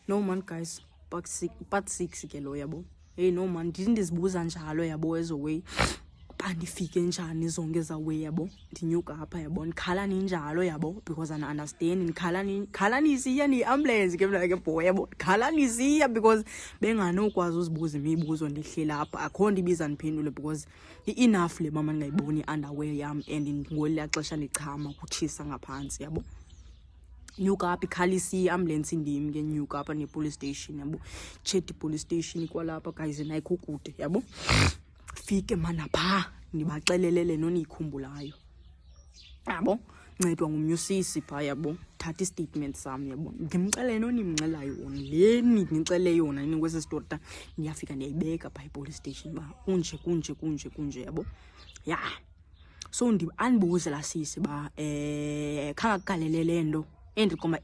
No man guys, part 6 ke lo yabo. Hey no man, ndizibuza njalo yabo ezoway. Ndifike njani zonke zawe yabo, ndinyuka apha yabo, ndikhala ninjalo yabo, because I understand ndikhala nisiya ni-ambulance ke mna ke boy yabo, ndikhala nisiya because benganokwazi uzibuza imibuzo ndihlela apha, akho nto ibiza ndiphendule because i-enough le mama ndingayiboni i-underwear yam and ngolaa xesha ndichama kutshisa ngaphantsi yabo. Nyuka apha ikhalisa i-ambulance ndim ke nyuka apha ne-police station yabo, chet police station kwalapha guys nayikho kude yabo. Fike mana pha ndibaxelelele noniyikhumbulayo yabo, ncedwa ngumyusisi pha yabo, thatha i-statement sam yabo, ndimxelele nonimncelayo wona le ndicele yona nikwesi sitota, ndiyafika ndiyayibeka pha e-police station ba kunje yabo. Ya so andibuze la sisi ba khangakugalele le nto endiqomba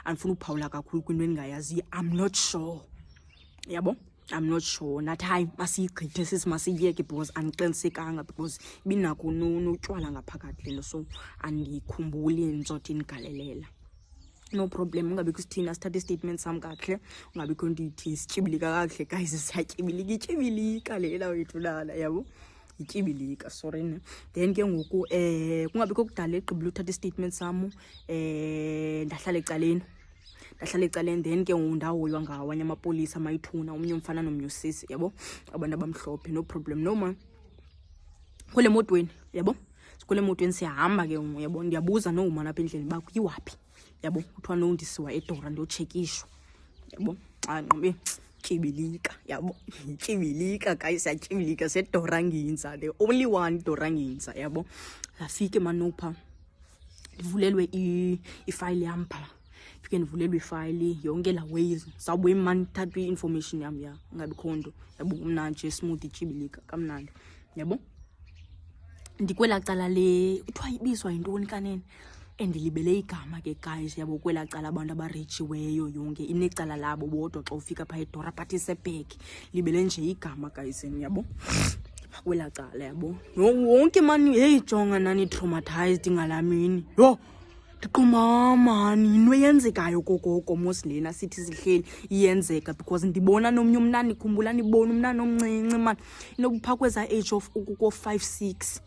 andifuna ukuphawula kakhulu kwinto endingayaziyo. I'm not sure yabo, I'm not sure. That time masiyigqithe sisi masiyeke because andiqinisekanga because binakho notywala ngaphakathi lento, so andikhumbuli ndizoti ndigalelela. No problem, ungabikho sithina sithatha i-statement sam kakuhle, ungabikho nto ithi sityibilika kakuhle guys, siyatyibilika, ityibilika lela wethu lala yabo, ityibilika, sorry ne. Then ke ngoku kungabikho kudala egqibile uthatha i-statement sam, ndahlala ecaleni then ke ndahoywa ngawanye amapolisa amayithuna, omnye umfana nomyusisi yabo, abantu abamhlophe. No problem, no man. Kule motweni yabo, sikule motweni siyahamba ke yabo, ndiyabuza no man apha endleleni ba kuyiwaphi yabo, kuthiwa no ndisiwa eDora ndiyotshekishwa yabo. Nqobe tyibilika yabo, tyibilika guys, yatyibilika seDora nginza, the only one Dora nginza yabo. Afike manopha ndivulelwe ifile yam pha, fike ndivulelwe ifile yonke la ways sawubuye man thatha i-information yam ya ngabikho nto yabo. Mnandi nje smooth ityibilika kamnandi yabo. Ndikwela cala le kuthiwa ibizwa yintoni kanene, endilibele igama ke guys yabo. Kwela cala abantu abarejiweyo yonke inecala labo bodwa xa ufika pha eDora, but isebhek libele nje igama guys yabo. Kwela cala yabo wonke man, hey jonga nani traumatized ngalamini yo, ndiqoma mani into eyenzekayo gogogo moslena sithi sihleli iyenzeka because ndibona nomnye umnani, khumbula ndibona umnani omncinci man, inokupha kweza age of ukuko 5-6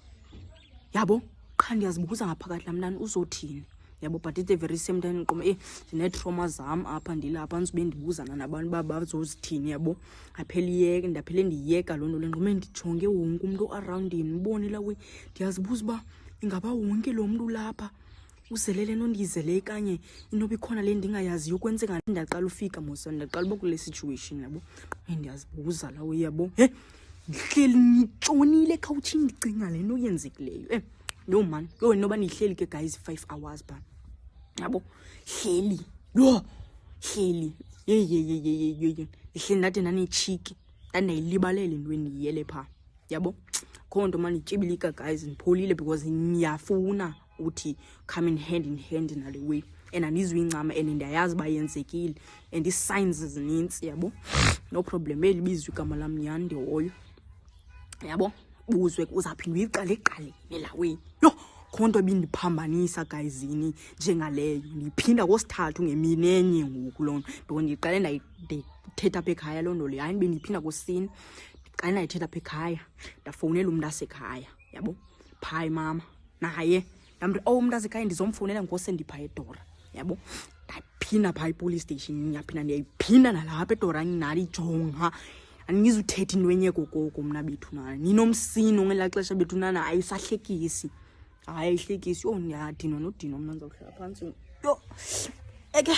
yabo. Qha ndiyazibuza ngaphakathi la mntana uzothini yabo, but it's a very same time ndiqoma ndine-trauma zam apha ndilapha, ndizobe ndibuzana nabantu bazozithini yabo. Ndaphele ndiyeka loo nto le ngqome ndijonge wonke umntu around ndibone la we, ndiyazibuza uba ingaba wonke lo mntu lapha uzelele nondiyizele kanye inoba ikhona le ndingayaziyo kwenzeka. Ndaqala ufika mosa, ndaqala uba kule situation yabo, ndiyazibuza la we yabo, ndihleli nitshonile ekhawutshini ndicinga le nto yenzekileyo. No man, yo noba nihleli ke guys 5 hours ba yabo, hleli hleli ye ihleli ndathi nanitshiki ndandayilibalele into endiyele pha yabo. Kho nto man ityibilika guys, ndipholile because niyafuna uthi come in hand nale way, and andizwi incama and ndiyayazi uba yenzekile and i-signs zinintsi yabo. No problem, elibizwe igama lam nyhani ndihoyo yabo. Buzwe uzaphinda uyiqale nelawe yo, kho nto bindiphambanisa guyzini njengaleyo, ndiphinda kosithathu ngemini enye ngoku loo nto, because ndiqale ndayithetha apha ekhaya loo nto leyo. Hayi bendiphinda kusini, ndiqale ndayithetha apha ekhaya, ndafowunela umntu asekhaya yabo, phayi mama naye ndamthi umntu asekhaya ndizomfowunela ngose ndipha eDora yabo. Ndaphinda phaa i-police station, ndiyaphinda ndiyayiphinda nalapha eDora nalijonga. Andizuthetha into enye gogogo mna bethunana, ninomsino ngelaa xesha bethunana ayisahlekisi, hayi ayihlekisi. Yo ndiyadinwa nodinwa mna, ndizawuhlala phantsi yo eke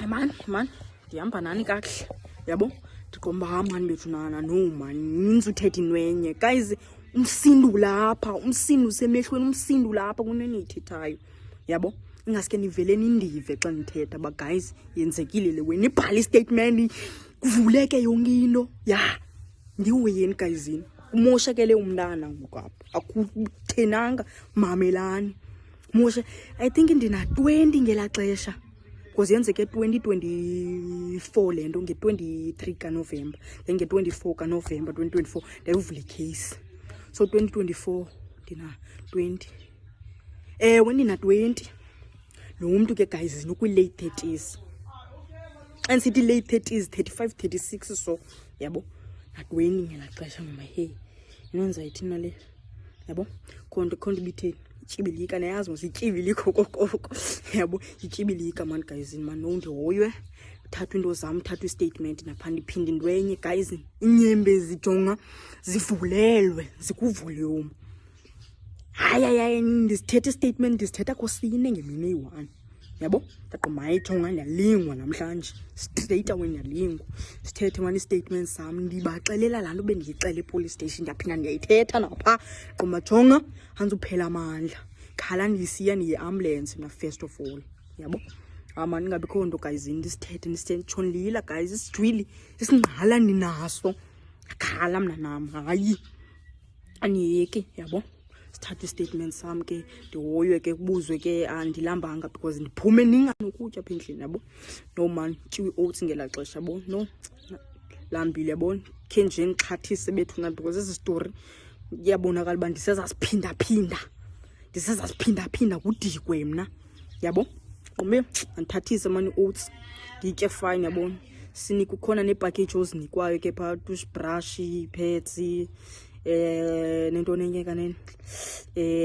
man ndihamba nani kakuhle yabo. Ndiqomba mani bethunana no man, nizuthetha into enye guys. Umsindo lapha, umsindo usemehlweni, umsindo lapha kuneniyithethayo yabo. Ingaske nivele nindive xa nithetha ba guys, yenzekile le wena, ibhala i-statement kuvuleke yonke into ya ndiwuyeni guyzini. Umoshakele umntana ngokapha, akuthenanga mamelani moshe. I think ndina 20 ngelaa xesha because yenzeke 2024 le nto nge-23 kaNovemba, then nge-24 kaNovemba 2024 ndayivula icase. So 2024 ndina 20 ndina 20 lo muntu ke guys ukwi-late 30s. And sithi late 30s, 35, 36 so yabo. Atweni ngela xesha ngoma hey. Inonza ithina le. Yabo. Contribute ichibilika nayazi mosichibiliko kokoko. Yabo, ichibilika man guys man no ndihoywe. Thathu into zami, thathu statement naphanda iphinde ndwenye guys. Inyembe zijonga zivulelwe, zikuvule hayi ndisithethe statement ndisithetha kosine ngemini eyi-1 yabo ndaqomba ayijonga ndiyalingwa namhlanje straight away ndiyalingwa sithethe mani statement sami ndibaxelela laa nto bendiyixela epolice station ndiyaphinda ndiyayithetha napha qomba jonga hanze uphela amandla khala ndisiya ndiye-ambulance mna first of all yabo mani ingabikho nto guys ndisithethe tshonlila guys isijwili isingqala ndinaso akhala mna nam hayi aniyeke yabo sithatha statement sami ke ndihoywe ke kubuzwe ke andilambanga because ndiphume ninganokutya apha endlini yabo no man tyiwe oats ngela xesha yabo no lambile yabo khe nje ndixhathise bethuna because esi story iyabonakala uba ndisezasiphinda kudikwe mna yabo qombe andithathise mani oats nditye fine yabo sinika ukhona neepackage ozinikwayo ke phaa toothbrush pads nento nenye kanene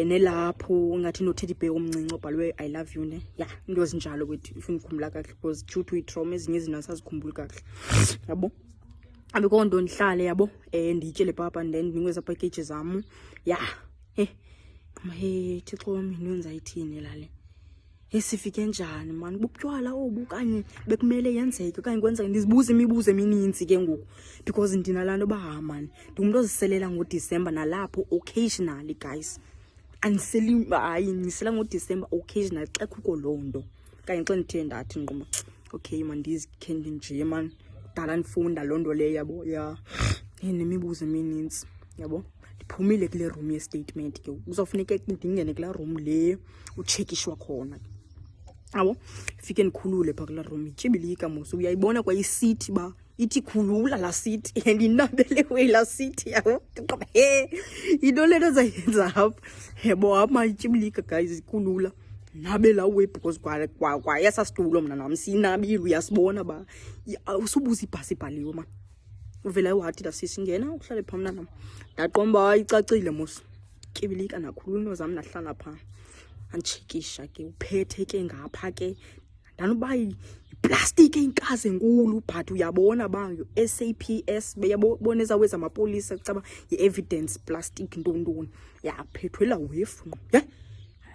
nelapho ngathi no teddy bear omncinci obhalwe I love you ne yeah into ezinjalo kwethu ifuna ukukhumbula kahle because due to trauma ezinye izinto asazikhumbuli kahle yabo abekho nto ndihlale yabo ndityele papa and then ndinikwe package zam yeah thixo wami nwenza ithini lale sifike njani man bubutywala obu kanye bekumele yenzeke okanye kwenzeka ndizibuza imibuzo emininzi ke ngoku because ndinalaa nto uba man ndingumntu oziselela ngoDisemba nalapho occasionally guys andiseli hayi ndisela ngoDisemba occasionally xa kukho loo nto kanye xa ndithe ndathi ngqoma okay man ndizikhendi nje man dala ndifunda loo nto leyo yabo ya nemibuzo emininzi yabo ndiphumile kule room ye-statement ke uzawufuneka ndingene kulaa room le utshekishwa khona abo fike ndikhulule phaa kulaa room ityibilika mos uyayibona kwa isithi ba ithi khulula laa sithi and inabelewe laa sithi yabo ndiqaba into le nto zayenza apha yabo apha ityibilika guys ikhulula nabela uwe because kwa yesa situlo mna nam sinabile uyasibona ba usubuza ibhasi ibhaliwe man uvela wathi lasisingena uhlale phamna nam ndaqomba icacile mos tyibilika nakhulula into zam nahlala phaa anditshekisha ke uphethe ke ngapha ke ndanuba yiplastic eyinkazi enkulu but uyabona ba SAPS beyaboneza weza amapolisa kucaba yi-evidence plastic ntontoni yaphethwe la wefu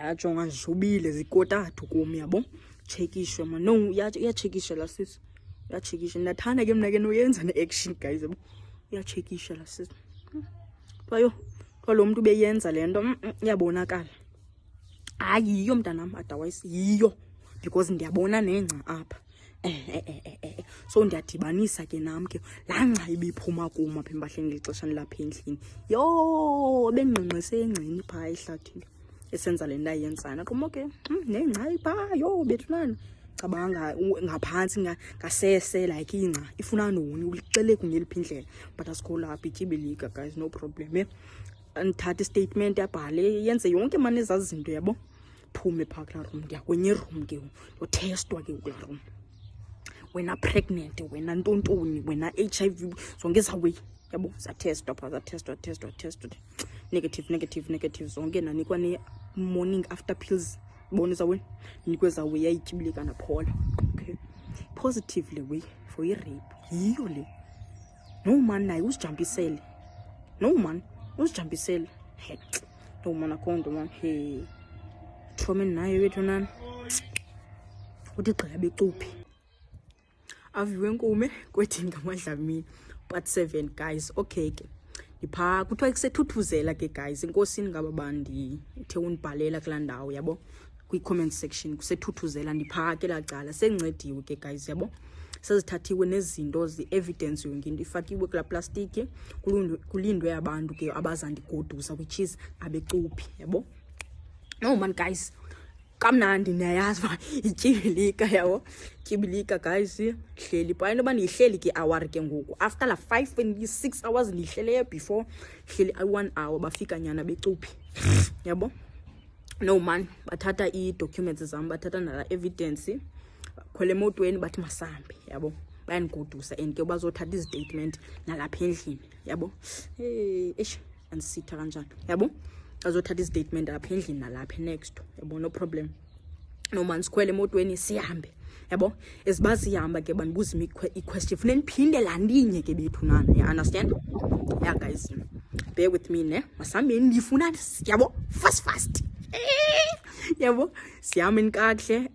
yajonga zijubile zikotathu kum yabo tshekishwe man no uyatshekisha la sisi uyatshekisha ndathanda ke mna ke noyenza ne-action guys yabo uyatshekisha la sisi kwayo kwalo muntu beyenza le nto iyabonakala hayi yiyo mntanam otherwise yiyo because ndiyabona nengca apha so ndiyadibanisa ke nam ke laa ngca ibiphuma kum apha empahleni lixesha ndilapha endlini yho bengqingqise engcini phaa ehlathini esenza le nto ayenzayo qoma ke nengca iphaa yho bethunana cabanga ngaphantsi ngasese like ingca ifuna noni ulixele kungeliphi indlela but asikolapha ityibilika guys no problem ndithatha istatement yabhale yenze yonke mani ezazi zinto yabo phume phaa kulaa room ndiyakwenye room ke ndiyotestwa ke kulaa room wena pregnant wena ntontoni wena HIV zonke ezaweyi yabo zatestwa phaa zatestwa negative zonke nanikwa ne-morning after pills bonisa wena nikwe zaweyi yayityibilika naphola okay positive le way for i-rape yiyo le no man naye uzijampisele no man uzijampisele no man akhonto man trauma nayo wethu nani uthi gqaya becuphi aviwe nkume kwethinga amadlamini part 7 guys okay ke ndipha kuthiwa kusethuthuzela ke guys inkosini ngaba bandi uthe undibhalela kulaa ndawo yabo kwi-comment section kusethuthuzela ndipha ke laa cala sencediwe ke guys yabo sezithathiwe nezinto zi-evidence yonke into ifakiwe kulaa plastiki kulindwe abantu ke abazandigodusa which is abecuphi yabo no man guys kamnandi niyayazi uba ityibilika yabo tyibilika guys hleli phaa into yoba ndiyihleli ke hour ke ngoku after la 5 and 6 hours ndiyihleleyo before hleli 1 hour bafika nyana becuphi yabo No man, bathatha i-documents zam, bathatha nala evidence, khwele emotweni bathi masambe, yabo. Bayandigodusa and ke bazothatha istatement nalapha endlini, yabo. Andisitha kanjani, yabo. Bazothatha istatement lapha endlini nalapha next, yabo, no problem. No man, sikhwele emotweni sihambe, yabo. Esiba sihamba ke bandibuza i-question, funeka ndiphinde landinye ke bethunana, you understand? Yeah guys, bear with me ne, masambe ndifuna yabo fast. Yabo, siyame kahle.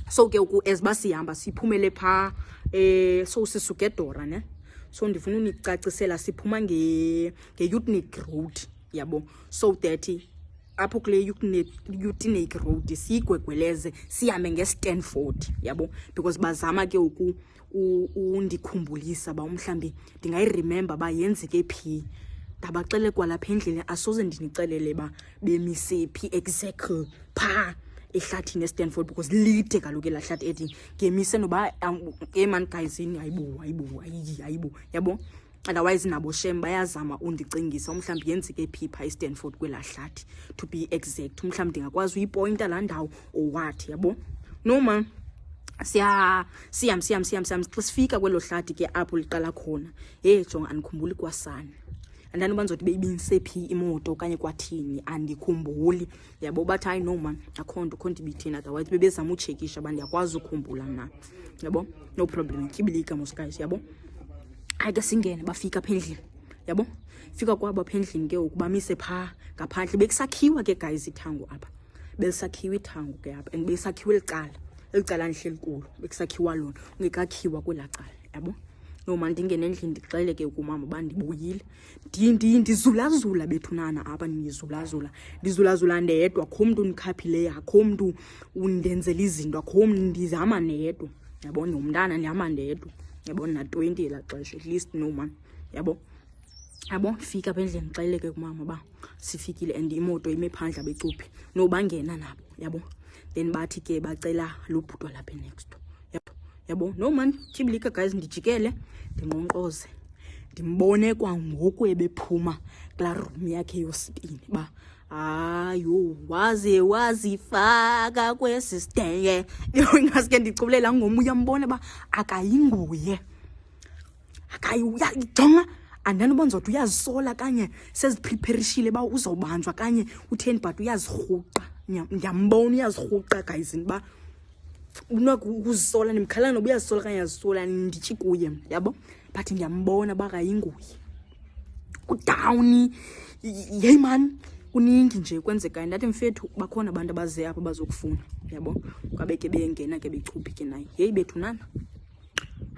So ke esiba sihamba siphumele pha so sisuke eDora ne. So ndifuna unicacisela siphuma nge-Utenik Road, yabo. So that apho kule Utenik Road sigwegweleze sihambe ngeStanford, yabo, because bazama ke undikhumbulisa ba umhlambi ndingayiremember ba yenzeke phi. Ndabaxele kwalapha endlini asoze ndinicelele ba bemise phi exactly pha ehlathini eStanford because lide kaloku elahlathi ethi ngemise noba man guys ayibo, yabo. Otherwise nabo shem bayazama undicingisa umhlambi yenzeke phi pha eStanford kwelahlathi, to be exact umhlambi ndingakwazi uyipointa la ndawo or what, yabo. No man, siyam sifika kwelo hlathi ke apho liqala khona. Jonga andikhumbuli kwasana. Andani banzothi beyibinise phi imoto okanye kwathini andikhumbuli, yabo. But I know man, akhonto bithini, otherwise bebezama uchekisha abantu yakwazi ukukhumbula na, yabo. No problem, tyibilika mos guys, yabo. Ayike singene bafika apha endlini, yabo. Fika kwabo apha endlini ke ukubamise pha ngaphandle bekusakhiwa ke guys ithango apha. Belisakhiwa ithango ke apha and besakhiwa elicala ndihleli kulo, bekusakhiwa lona ungekakhiwa kwelacala, yabo. No man, ndingene endlini ndixele ke kumama bandibuyile. Ndizulazula bethunana apha, ndizulazula ndedwa, akho mntu undikhaphileyo, akho mntu undenzela izinto, akho mntu, ndizama ndedwa, yabo. Nomntana ndihamba ndedwa, yabo, na-20 elaa xesha at least, no man, yabo. Yabo, fika apha endlini ndixele ke kumama ba sifikile and imoto ime phandle becuphi, no bangena nabo, yabo. Then bathi ke bacela lo bhutwa lapha next, yabo. No man, tyibilika guys, ndijikele ndinqonqoze ndimbone kwangoku ebephuma kulaa room yakhe yosibini ba ayo wazifaka kwesi stenge. Ingaske ndicubulela ngomu uyambona ba akayinguye, jonga andani bonzothi uyazisola kanye sezipreparishile ba uzawubanjwa kanye utheni, but uyazirhuqa. Ndiyambona uyazirhuqa guys ba unokuzisola, ndimkhala noba uyazisola kanye yazisola ndityi kuye, yabo. But ndiyambona bakayinguye udown. Hey man, kuningi nje kwenzekayo. Ndathi mfethu bakhona abantu abaze apha bazokufuna, yabo. Kwabe ke bengena ke becuphi ke naye. Hey bethunana,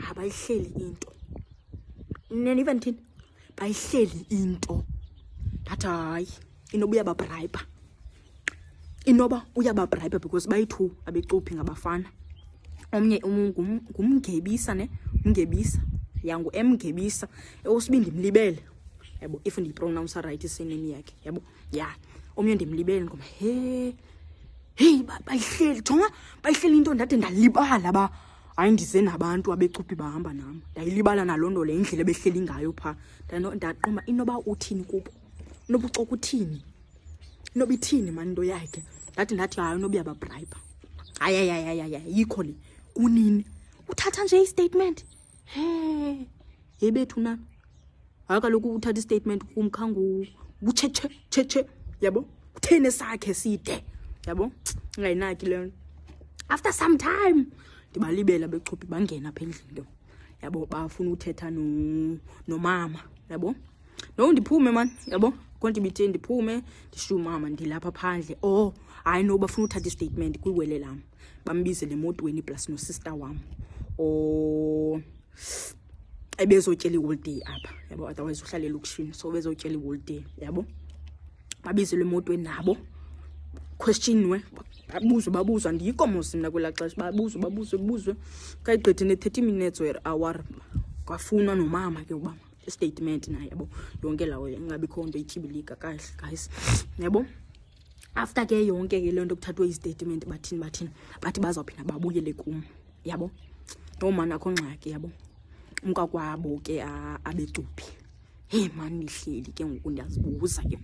abayihleli into even thini, bayihleli into. Ndathi hayi, inoba uyababribe because bayi-2 abecuphi ngabafana. Omnye ngumngebisa ne, umngebisa yangu emngebisa, osibini ndimlibele, yabo, if ndiyipronounce right iseneni yakhe, yabo. Yeah, omnye ndimlibele ngoma hey bayihleli, jonga bayihleli into. Ndade ndalibala ba hayi ndize nabantu abecuphi bahamba nam, ndayilibala naloo nto le indlela behleli ngayo pha. Ndaqomba inoba uthini kubo, inoba ucoka uthini, inoba ithini mani into yakhe. Ndathi hayi inoba uyababribe. Hayi yikho le kunini uthatha nje i-statement. Hey bethuna, hayi kaloku uthatha i-statement kumkhangu butshe, yabo. Uthene sakhe side, yabo. Ngayinaki le. After some time ndibalibela becuphi bangena apha endlini, yabo. Bafuna uthetha nomama, yabo. No ndiphume man, yabo. Bithini ndiphume ndishiye umama ndilapha phandle. Hayi no bafuna uthatha i-statement kwiwele lam, bambize le motweni plus no sister wam ebezotyela i-holiday apha, yabo. Otherwise uhlale elokishini, so bezotyela i-holiday, yabo. Babize le motweni nabo, questionwe, babuzwa ndiyiko mos mna kwelaa xesha, babuzwe kayigqithi ne-30 minutes or hour kwafunwa nomama ke uba statement naye, yabo. Yonke lawo ingabikho nto ityibilika kahle guys, yabo. After ke yonke ke le nto kuthathwe i-statement bathini bathi bazawuphinda babuyele kum, yabo. No man, akho ngxaki, yabo. Umkakwabo ke abecuphi. Hey man, nihleli ke ngoku ndiyazibuza ke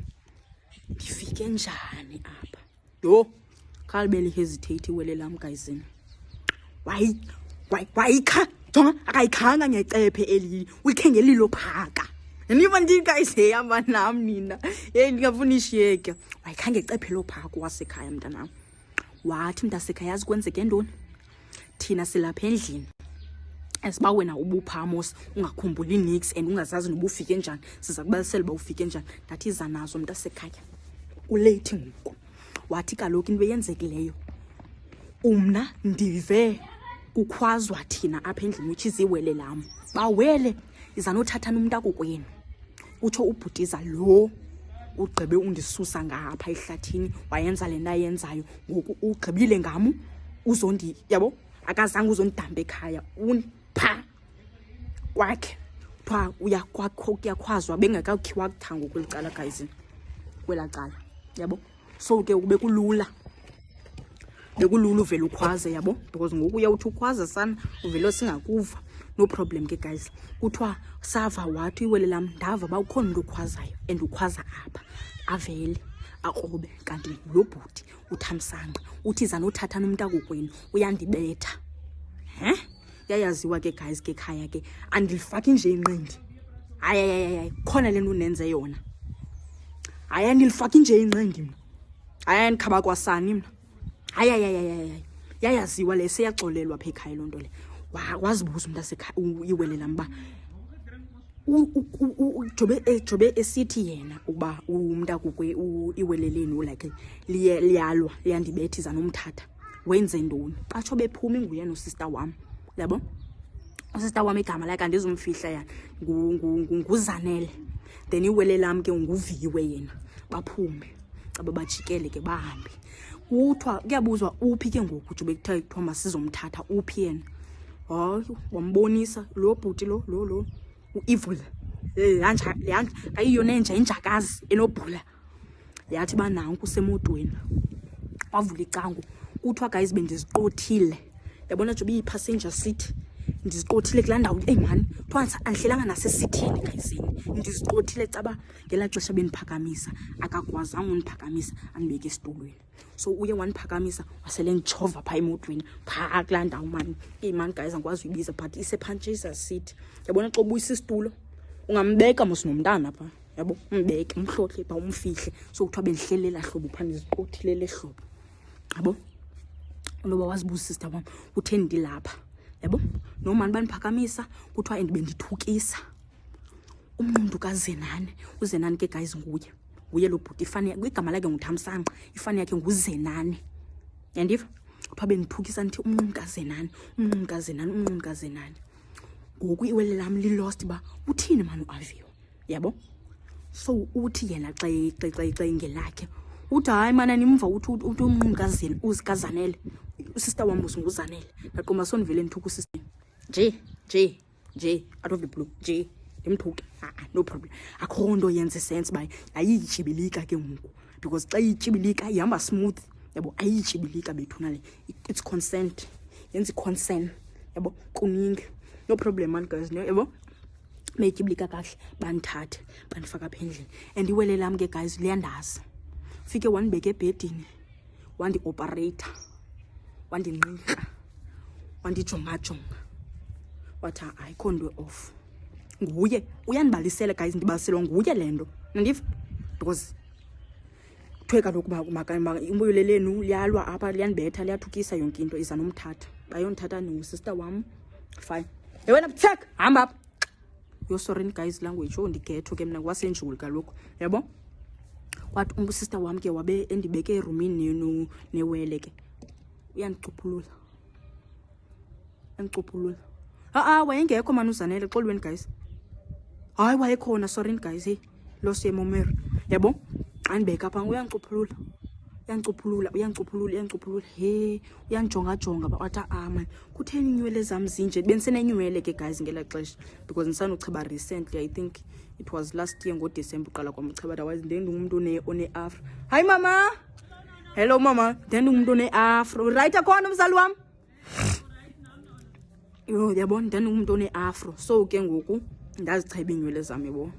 ndifike njani apha yho kalibeli hesitate iwele lam guyisini wayikha jonga akayikhanga ngecephe eli uyikhengela ilo phaka niva nje guys hamba nam nina ndingafuna ishiyeke wayikhange cephe lo phaka wasekhaya mntanam wathi mntasekhaya yazi kwenzeke ntoni thina silapha endlini esiba wena ubuphamos ungakhumbuli nix and ungazazi nobufike njani siza kubalisela uba ufike njani ndathi iza nazo mntasekhaya ulate ngoku wathi kaloku into eyenzekileyo umna ndive kukhwazwa thina apha endlini which is iwele lam bawele iza nothatha nomntu akokwenu utsho ubhutiza lo ugqibe undisusa ngapha ehlathini wayenza lena ayenzayo ngoku ugqibile ngam uzondi yabo akazange uzondidambe ekhaya unpha kwakhe pha uyakhwazwa bengakakhiwa kuthango kwelicala guys kwelacala yabo so ke ube kulula bekulula uvela ukhwaze yabo because ngoku uyawuthi ukhwaza sana uvelo singakuva no problem ke guys kuthiwa sava wathi iwele lam ndava ba ukhona umuntu okhwazayo and ukhwaza apha avele akrobe kanti lo bhuti uthamsanqa uthi iza nothatha nomntu akokwenu uyandibetha yayaziwa ke guys ke khaya ke andilifaki nje inqindi hayi khona lento unenze yona hayi andilifaki nje inqindi mina hayi ndikhaba kwasani mina hayi yayaziwa le seyaxolelwa apha ekhaya loo nto le wazibuza umuntu asekhaya iwele lam uba jobe esithi yena uba umuntu akukwe iwele lenu like liyalwa liyandibetha iza nomthatha wenze ntoni batsho bephuma inguye nosister wam yabo usister wam igama lakhe andizumfihla yana nguzanele then iwele lam ke nguviwe yena baphume aba bajikele ke bahambe kuthiwa kuyabuzwa uphi ke ngoku jobe kuthiwa masizomthatha uphi yena hayi wambonisa lo bhuti lo uevil yanja ayiyo nenja injakazi enobhula yathi bananku kusemotweni wavula icango kuthiwa guys bendiziqothile yabona nje biyipassenger seat ndiziqothile kulaa ndawo man kuthiwa andihlelanga nasesithini gayisini ndiziqothile caba ngelaa xesha bendiphakamisa akakwazanga undiphakamisa andibeke esitulweni so uye wandiphakamisa wasele nditshova phaa emotweni phaa kulaa ndawo man man guys angikwazi uyibiza but ise-passenger seat yabona xa ubuyisa isitulo ungambeka mosinomntana phaa yabo umbeke umhlohle phaa umfihle so kuthiwa bendihlelela hlobo phaa ndiziqothile le hlobo yabo loba wazibuza sister wam kutheni ndilapha yabo nomani baniphakamisa kuthiwa bendithukisa umntu kaZenani uZenani ke guys nguye lo bhuti ifani igama lakhe nguthamsanqa ifani yakhe nguZenani yandiva kuthiwa bendithukisa ndithi umntu kaZenani ngoku iwele lam lilost ba uthini mani uAviyo yabo so uthi yena xa ingelakhe uthi hayi mana nimva uthi umntu uzikazanele usister wam nguzanele ndaqoma sonivele ndithuka usister nje out of the blue nje ndimthuke no problem akho nto yenze sense by ayiyijibilika ke ngoku because xa iyijibilika ihamba smooth yabo ayiyijibilika bethuna le it's consent yenza consent yabo kuningi no problem man guys yabo meyijibilika kahle bandithathe bandifaka apha endlini and iwele lam ke guys liyandazi fike wanibeka ebhedini wandi-operator wandinqika wandijonga wathi ayikho nto off nguye uyandibalisela guys ndibaliselwa nguye le nto nandiva because kuthiwe kaloku uba imbuyule lenu liyalwa apha liyandibetha liyathukisa yonke into iza nomthatha bayondithatha sister wam fine wena buthek hamba apha yo sorry guys language ndigetho ke mna kwasenjulu kaloku yabo kwathi usister wam ke wabe endibeke erumini newele ke uyandicuphulula wayengekho mani uZanele xolweni guys hayi wayekhona sorry guys lo semomero yabo andibeka pha uyandicuphulula uyanjonga wathi man kutheni inywele zam zinje bendisenenywele ke guys ngela xesha because ndisanocheba recently I think it was last year ngoDecember uqala kwamcheba otherwise ndingumuntu one-afro hayi mama hello mama ndingumuntu one-afro right akhona umzali wam yabona ndingumuntu one-afro so ke ngoku ndazicheba inywele zam yabo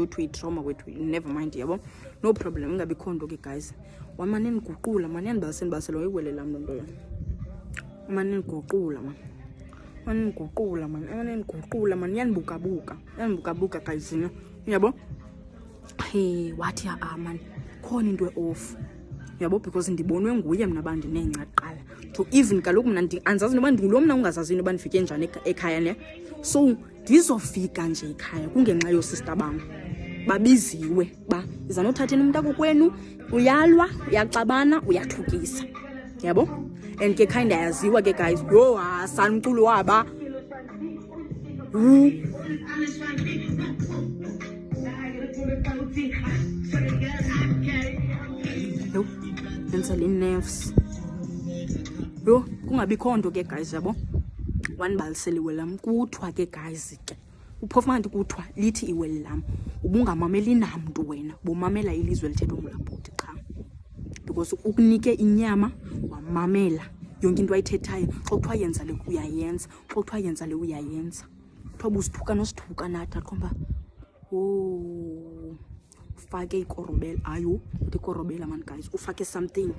due to i-trauma wethu, never mind yabo, no problem, ingabikho nto ke guys. Wamane niguqula man, yanibalisela iwele lam loo nto yona. Wamane niguqula man, yanibukabuka guys, yabo. Hey, wathi man, khona into off, yabo, because ndibonwe nguye mna bandinengca kuqala to even kaloku mna andizazi noba ndingulo mna ungazazi noba ndifike njani ekhaya ne. So ndizofika nje ekhaya kungenxa yoosister bam babiziwe ba iza nothatheni umntu akokwenu, uyalwa, uyaxabana, uyathukisa, yabo. And ke kinda yaziwa ke guys, yo Hassan umculo waba yo ensel nerves yo kungabikho nto ke guys, yabo. Wanibalisela iwele lam kuthiwa ke guys ke uphofu manje kuthiwa lithi iwele lam ubungamameli namntu wena, bomamela ilizwe lithetha ngolabhuti qha, because ukunike inyama wamamela yonke into ayithethayo. Xa kuthiwa yenza le uyayenza, xa kuthiwa yenza le uyayenza. Kuthiwa busithuka nosithuka nathi aqomba ufake ikorobela, ayo uthi ikorobela man guys, ufake something,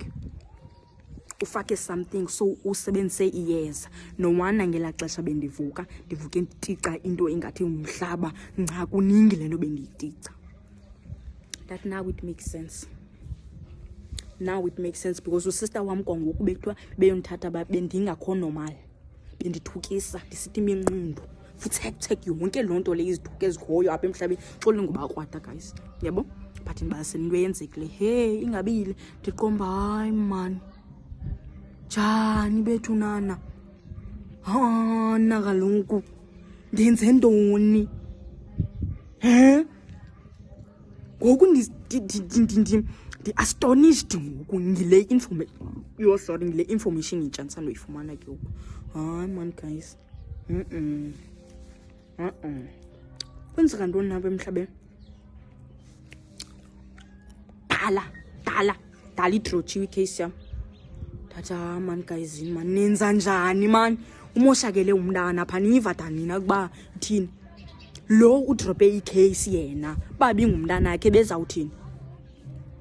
so usebenzise iyeza. Nowana ngela xesha bendivuke nditica into engathi umhlaba nca kuningi lento bendiyitica. That now it makes sense. Because usister wam kwangoku bekuthiwa beyondithatha bendingakho normal, bendithukisa ndisithi iminqundo futhi yonke loo nto le izithuke ezikhoyo apha emhlabeni xoli ngoba krwada guys, yabo. But ndibalisela into eyenzekile, hey ingabile ndiqomba hayi man njani bethu nana, na kaloku ndenze ntoni ngoku ndi-astonished ngoku ngile information intsha ndisandoyifumana ke ngoku. Hayi man guys, kwenzeka ntoni nabo emhlabeni? Dala idrotshiwe icase yam. Tata man guys, man nenza njani man, umoshakele umntana pha niva danina kuba uthini lo udrope icase yena babi ngumntana yakhe bezawuthini.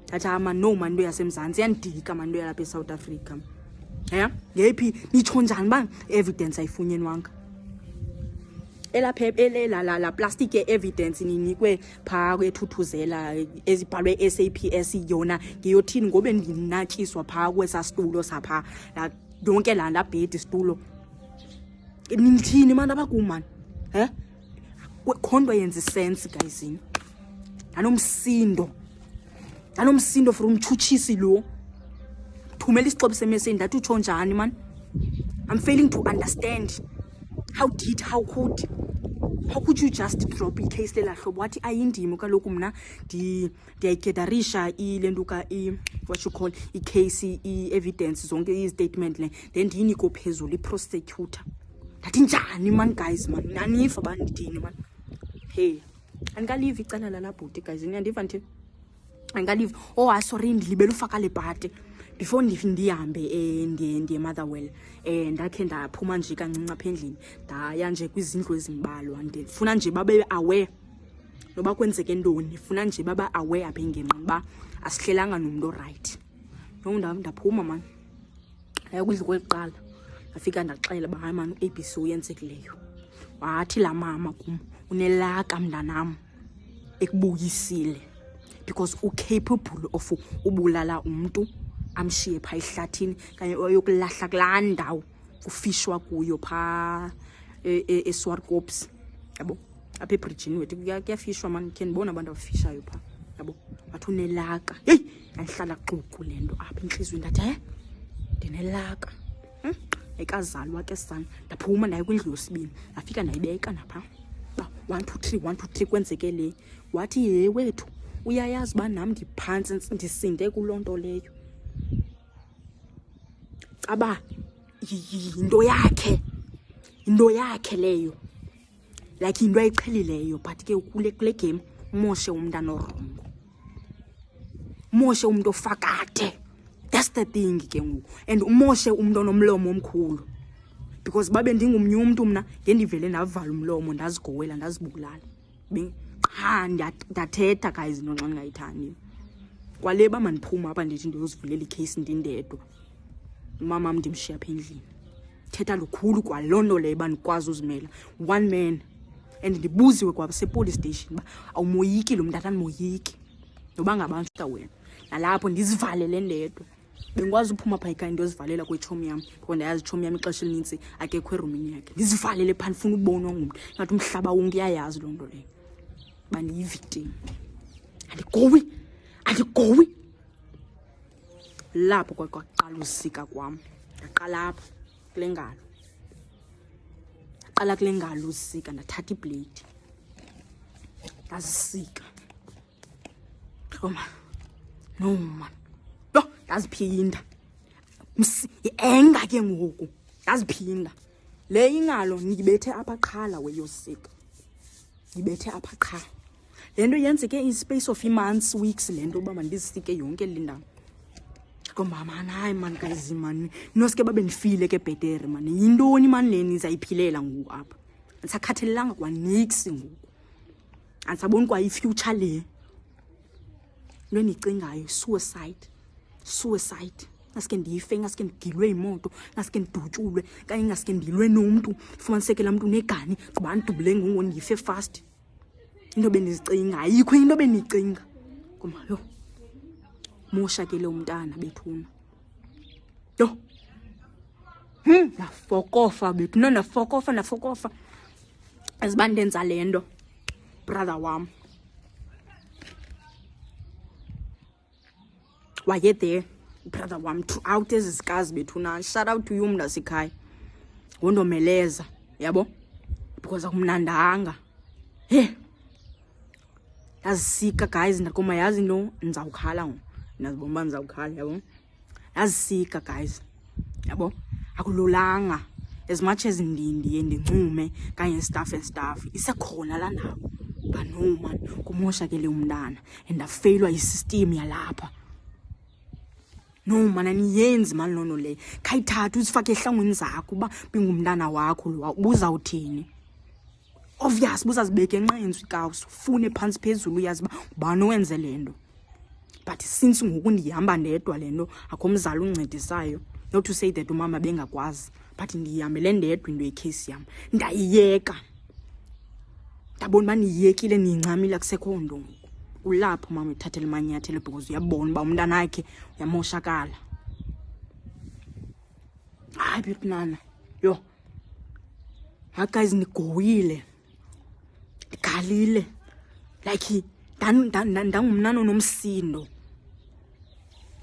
Tata man no man into yasemzantsi yandika man into yalapha eSouth Africa, ngephi nitsho njani ba evidence ayifunyenwanga elapha la plastic evidence ninikwe pha kwethuthuzela ezibhalwe SAPS yona ngiyothini ngobe ndinatyiswa pha kwesa situlo sapha yonke laa bhedi situlo nithini man abakumani khonto yenza sense guys. Nanomsindo for umtshutshisi lo thumela isixhobo semessage ndathi utsho njani man. I'm failing to understand. How could you just drop icase lela hlobo wathi ayindimo kaloku mna ndiyayigetarisha ilentuka what you call icase i-evidence zonke i-statement le then ndiyiniko phezulu i-prosecutor. Ndathi njani man guys man, nanifa bandithini man. Hey andikaliva icala lalabhuti guys, niyandiva nithini? Andikaliva. Sorry ndilibele ufaka le bhati before ndihambe ndiye Motherwell. Ndakhe ndaphuma nje kancinci apha endlini ndaya nje kwizindlu ezimbalwa, ndifuna nje babe aware noba kwenzeke ntoni, ndifuna nje baba aware apha engenqini uba asihlelanga nomntu right. Ndaphuma man aya kwindlu kweliqala, ndafika ndaxela uba hayi man u-ABC uyenzekileyo. Wathi laa mama kum unelaka mntanam ekubuyisile because ucapable of ubulala umntu amshiye pha ehlathini kanye yokulahla kulaa ndawo kufishwa kuyo pha eSwartkops, yabo, apha ebridgini wethu kuyafishwa man, khe ndibona abantu abafishayo pha, yabo. Wathi unelaka, heyi yandihlala xuku le nto apha entliziyweni ndathi ndinelaka. Ayikazalwa ke sana. Ndaphuma ndaye kwindlu yosibini, ndafika ndayibeka napha 1 2 3 kwenzeke le. Wathi ye wethu uyayazi uba nam ndiphantsi ndisinde kuloo nto leyo. Aba into yakhe leyo, like into ayiqhelileyo, but ke kule game umoshe umntana orongo, umoshe umuntu ofakade. That's the thing ke ngoku, and umoshe umuntu onomlomo omkhulu, because babe ndingumnye umuntu mna ngendivele ndavala umlomo ndazigowela ndazibulala ha ndathetha guys into xa ndingayithandi kwaleba mandiphuma apha ndithi ndiyozivulela icase ndindedwa umama wam ndimshiya apha endlini thetha lukhulu kwaloo nto leyo bandikwazi uzimela one man and ndibuziwe kwabasepolice station uba awumoyiki lo mntu moyiki noba ngabantu wena nalapho ndizivalele ndedwa bengikwazi uphuma pha ekhaya ndiyozivalela kwetshomi yam ngoba ndayazi itshomi yam ixesha elinintsi akekho erumini yakhe ndizivalele phaa ndifuna ukubonwa ngumntu ngathi umhlaba wonke uyayazi loo nto leyo uba ndiyivictim andigowi lapho kwaqala uzisika kwam ndaqala apha kule ngalo ndaqala kule ngalo uzisika ndathatha iblade ndazisika no man yo ndaziphinda enga ke ngoku ndaziphinda le ingalo ndibethe apha qhala weyosika ndibethe apha qha le nto yenzeke in space of months weeks le nto uba mandizisike yonke le ndawo komama hayi man guys man noske babe ndifile ke bhetere man yintoni man le nizayiphilela ngoku apha andisakhathelelanga kwanix ngoku andisaboni kwa ifuture le lo endicingayo suicide ngaske ndife ngaske ndigilwe imoto ngaske ndidutyulwe kanye ngaske ndilwe nomntu fumaniseke la mntu negani kuba ndidubule ngoku ndife fast into bendizicinga ayikho into benicinga koma yo moshakele umntana bethuna yo nafokofa bethu nafokofa azibandenza lento brother wam waye there brother wam throughout ezizikazi bethuna shout out to you mntasekhaya wondomeleza yabo because akumnandanga yazisika guys ndakoma yazi into ndizawukhala ngo nazibomba ndizawukhala yabo yazisika guys yabo akululanga as much as ndiye ndincume kanye stuff isekhona la ndawo but no man kumoshakele umntana and afailwa isystem yalapha no man aniyenzi man lono le khayithatha uzifake ehlangweni zakho uba bingumntana wakho lo ubuzawuthini obvious buzazibeka enqenzi ikawusi ufune phansi phezulu uyazi uba ubani owenze le nto but since ngoku ndihamba ndedwa le nto akho mzali uncedisayo not to say that umama bengakwazi but ndihambele ndedwa into yecase yam ndayiyeka ndabona uba niyekile niyincamile akusekho nto ngoku ulapho mama ethathele amanyathelo because uyabona uba umntana wakhe uyamoshakala hayi bethunana yo guys nigowile galile like ndangumnana onomsindo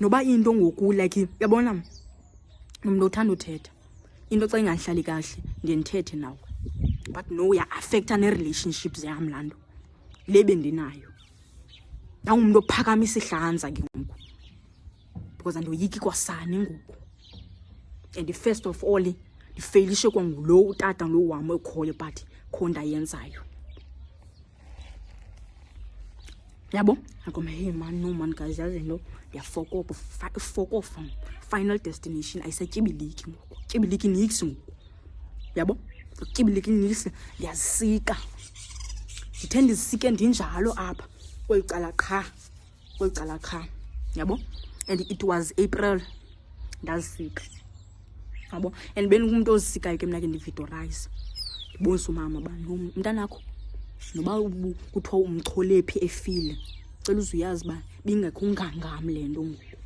noba into ngoku like yabona umuntu othanda uthetha into xa ingahlali kahle ndiye ndithethe nawe but no ya affecta ne relationships yam lando lebe ndinayo ndawumuntu ophakamisa ihlanza ke ngoku because andoyiki kwasani ngoku and first of all ndifailishe kwangulo utata lo wami ekhoyo but khonda yenzayo yabo akoma hey man no man guys yazi no ndiyafokofa final destination ayisatyibiliki ngoku tyibiliki nix ngoku yabo tyibiliki nix ndiyazisika ndithe ndizisike ndinjalo apha kwelicala qha yabo and it was April ndazisika yabo and benikumuntu ozisikayo ke mina ke ndividorize ndibonisa umama ba umntanakho noba kuthiwa umcholephi efile cela uzuyazi ba bingekho ungangam le nto ngoku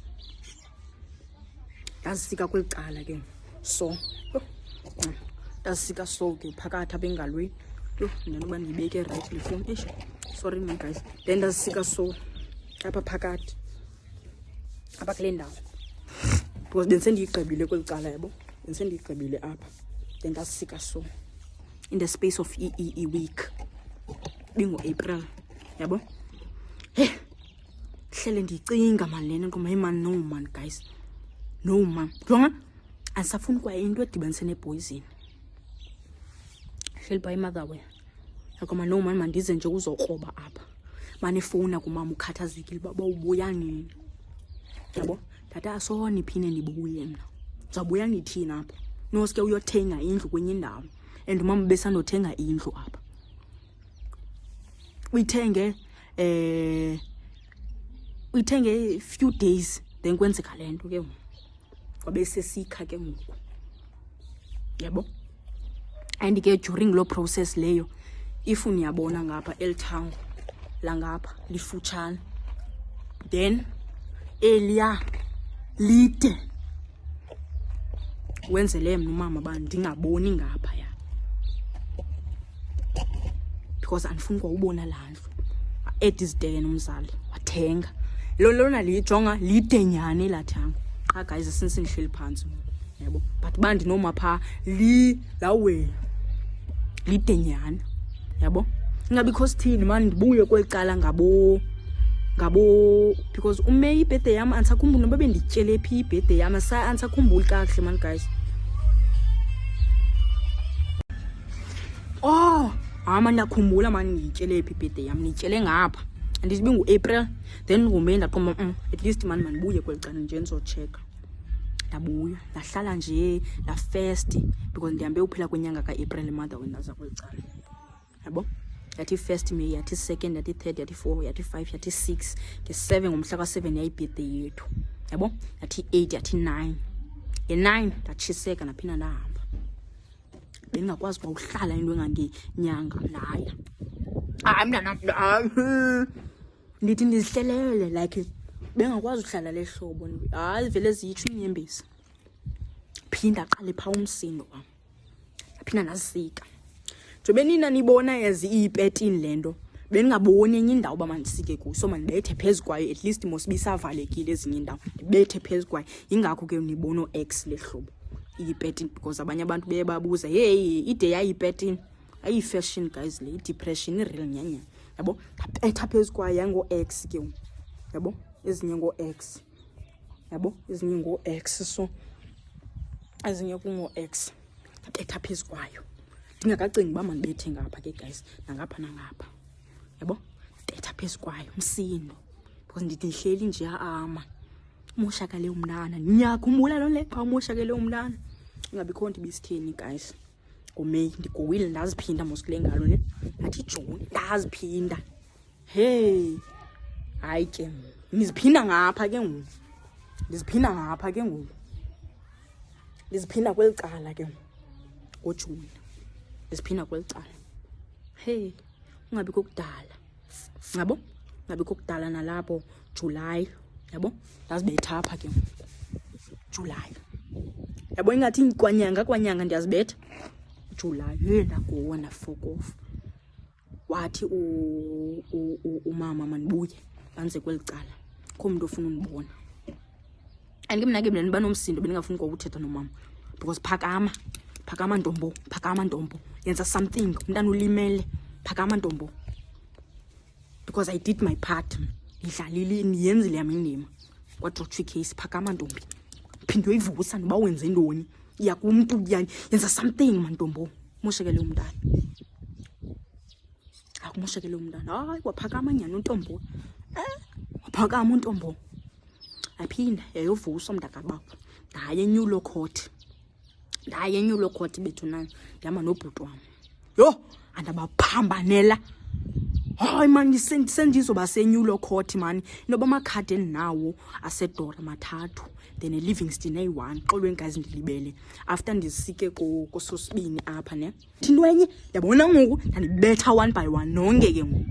ndazisika kwelicala ke so ndazisika so ke phakathi apha engalweni yo ndinoba ndibeke right le phone sorry man guys then ndazisika so apha phakathi apha kule ndawo because bendisendiyigqibile kwelicala yabo bendisendiyigqibile apha then ndazisika so in the space of a week bingo-April yabo hlele ndicinga man lena ngoma man no man guys no man jonga asafuni kwa into edibanise nepoison hleli by mother we yakoma no man mandize nje uzokroba apha mane fowuna kumama ukhathazekile baba ubuya nini yabo tata asoni phine ndibuye mina zabuya nithina apha noske uyothenga indlu kwenye indawo and umama besanothenga indlu apha uyithenge few days then kwenzeka lento ke kwabe sesikha ke ngoku yabo. And ke during lo process leyo if uniyabona ngapha elithango la ngapha lifutshane then eliya lide wenzele mina umama bandingaboni ngapha ya because andifuni kwawubona landlu at this day nomzali wathenga lona lijonga lide nyane lathanga guys since ngihleli phansi yabo but bandinoma pha lawe lide nyane yabo ingabe because thini man ndibuye kwelicala ngabo because uMay ibirthday yami ansakhumbula noba bendityele phi ibirthday yami ansakhumbula kahle man guys. Man ndakhumbula man ngityele phi ibirthday yami nityele ngapha andizibi ngu-April then nguMay ndaqomba at least man mandibuye kwelicala nje ndizochecka. Ndabuya ndahlala nje la first because ndihambe uphela kwenyanga ka-April mother wendaza kwelicala yabo. Yathi 1st May, yathi 2nd, yathi 3rd, yathi 4, yathi 5, yathi 6, nge-7 ngomhla ka-7 yayibirthday yethu yabo. Yathi 8, yathi 9, nge-9 ndatshiseka naphinda ndahamba. Bengingakwazi kwa uhlala into engangenyanga laya ndithi ndizihlelele like bengakwazi uhlala lehlobo vele ziyitsho inyembezi. Phinda aqale pha umsindo wami aphinda ndazisika njobe nina nibona yazi iyipetini lento beningaboni enye indawo ba mandisike kuyo so mandibethe phezu kwayo at least mosibisavalekile ezinye indawo ndibethe phezu kwayo. Ingakho ke nibona ex lehlobo iyipetini because abanye abantu beye babuza hey ide yayipetini ayi-fashion guys le depression real nyanya yabo. Ndabetha phezu kwayo yango-ex ke yabo ezinye ngo-ex yabo ezinye ngo-ex so ezinye kungo-ex ndabetha phezu kwayo ndingakacingi uba mandibethe ngapha ke guys nangapha yabo. Ndabetha phezu kwayo umsindo because ndithi ndihleli nje umoshakale umntana ndiyakhumbula lo le xa umoshakale umntana ingabikho nto ibisitheni guys. ngoMay ndigowile ndaziphinda moskule ngalo ne athi June ndaziphinda hey hayi ke ngiziphinda ngapha ke ngoku ndiziphinda kwelicala ke ngoJune ndiziphinda kwelicala hey ungabi kokudala yabo ngabi kokudala nalapho July yabo ndazibetha apha ke July yabo ingathi kwanyanga ndiyazibetha July ndagowa ndafuck off. Wathi umama manibuye banze kwelicala kho umuntu ofuna unibona and mina ke mina banomsindo beningafuni ukuthetha nomama because phakama ntombo yenza something umntana ulimele phakama ntombo because I did my part ngidlalile niyenzile yami indima kwaDrotry case phakama ntombi phindwe ivusa noba wenze ndoni iya kumuntu yenza something mantombo moshekele umntana akumoshekele umntana hayi waphakama nyana untombo waphakama untombo aphinda yayovuswa mntakababa ndaye eNyulo Court bethu nani ndihamba nobhuti wami yo andabaphambanela hayi man sendizoba seNyulo Court man noba amakhadi endinawo asedora 3 then eLivingston ayi-1 xolweni guys ndilibele after ndisike kososibini apha ne into enye yabona ngoku ndandibetha 1 by 1 nonke ke ngoku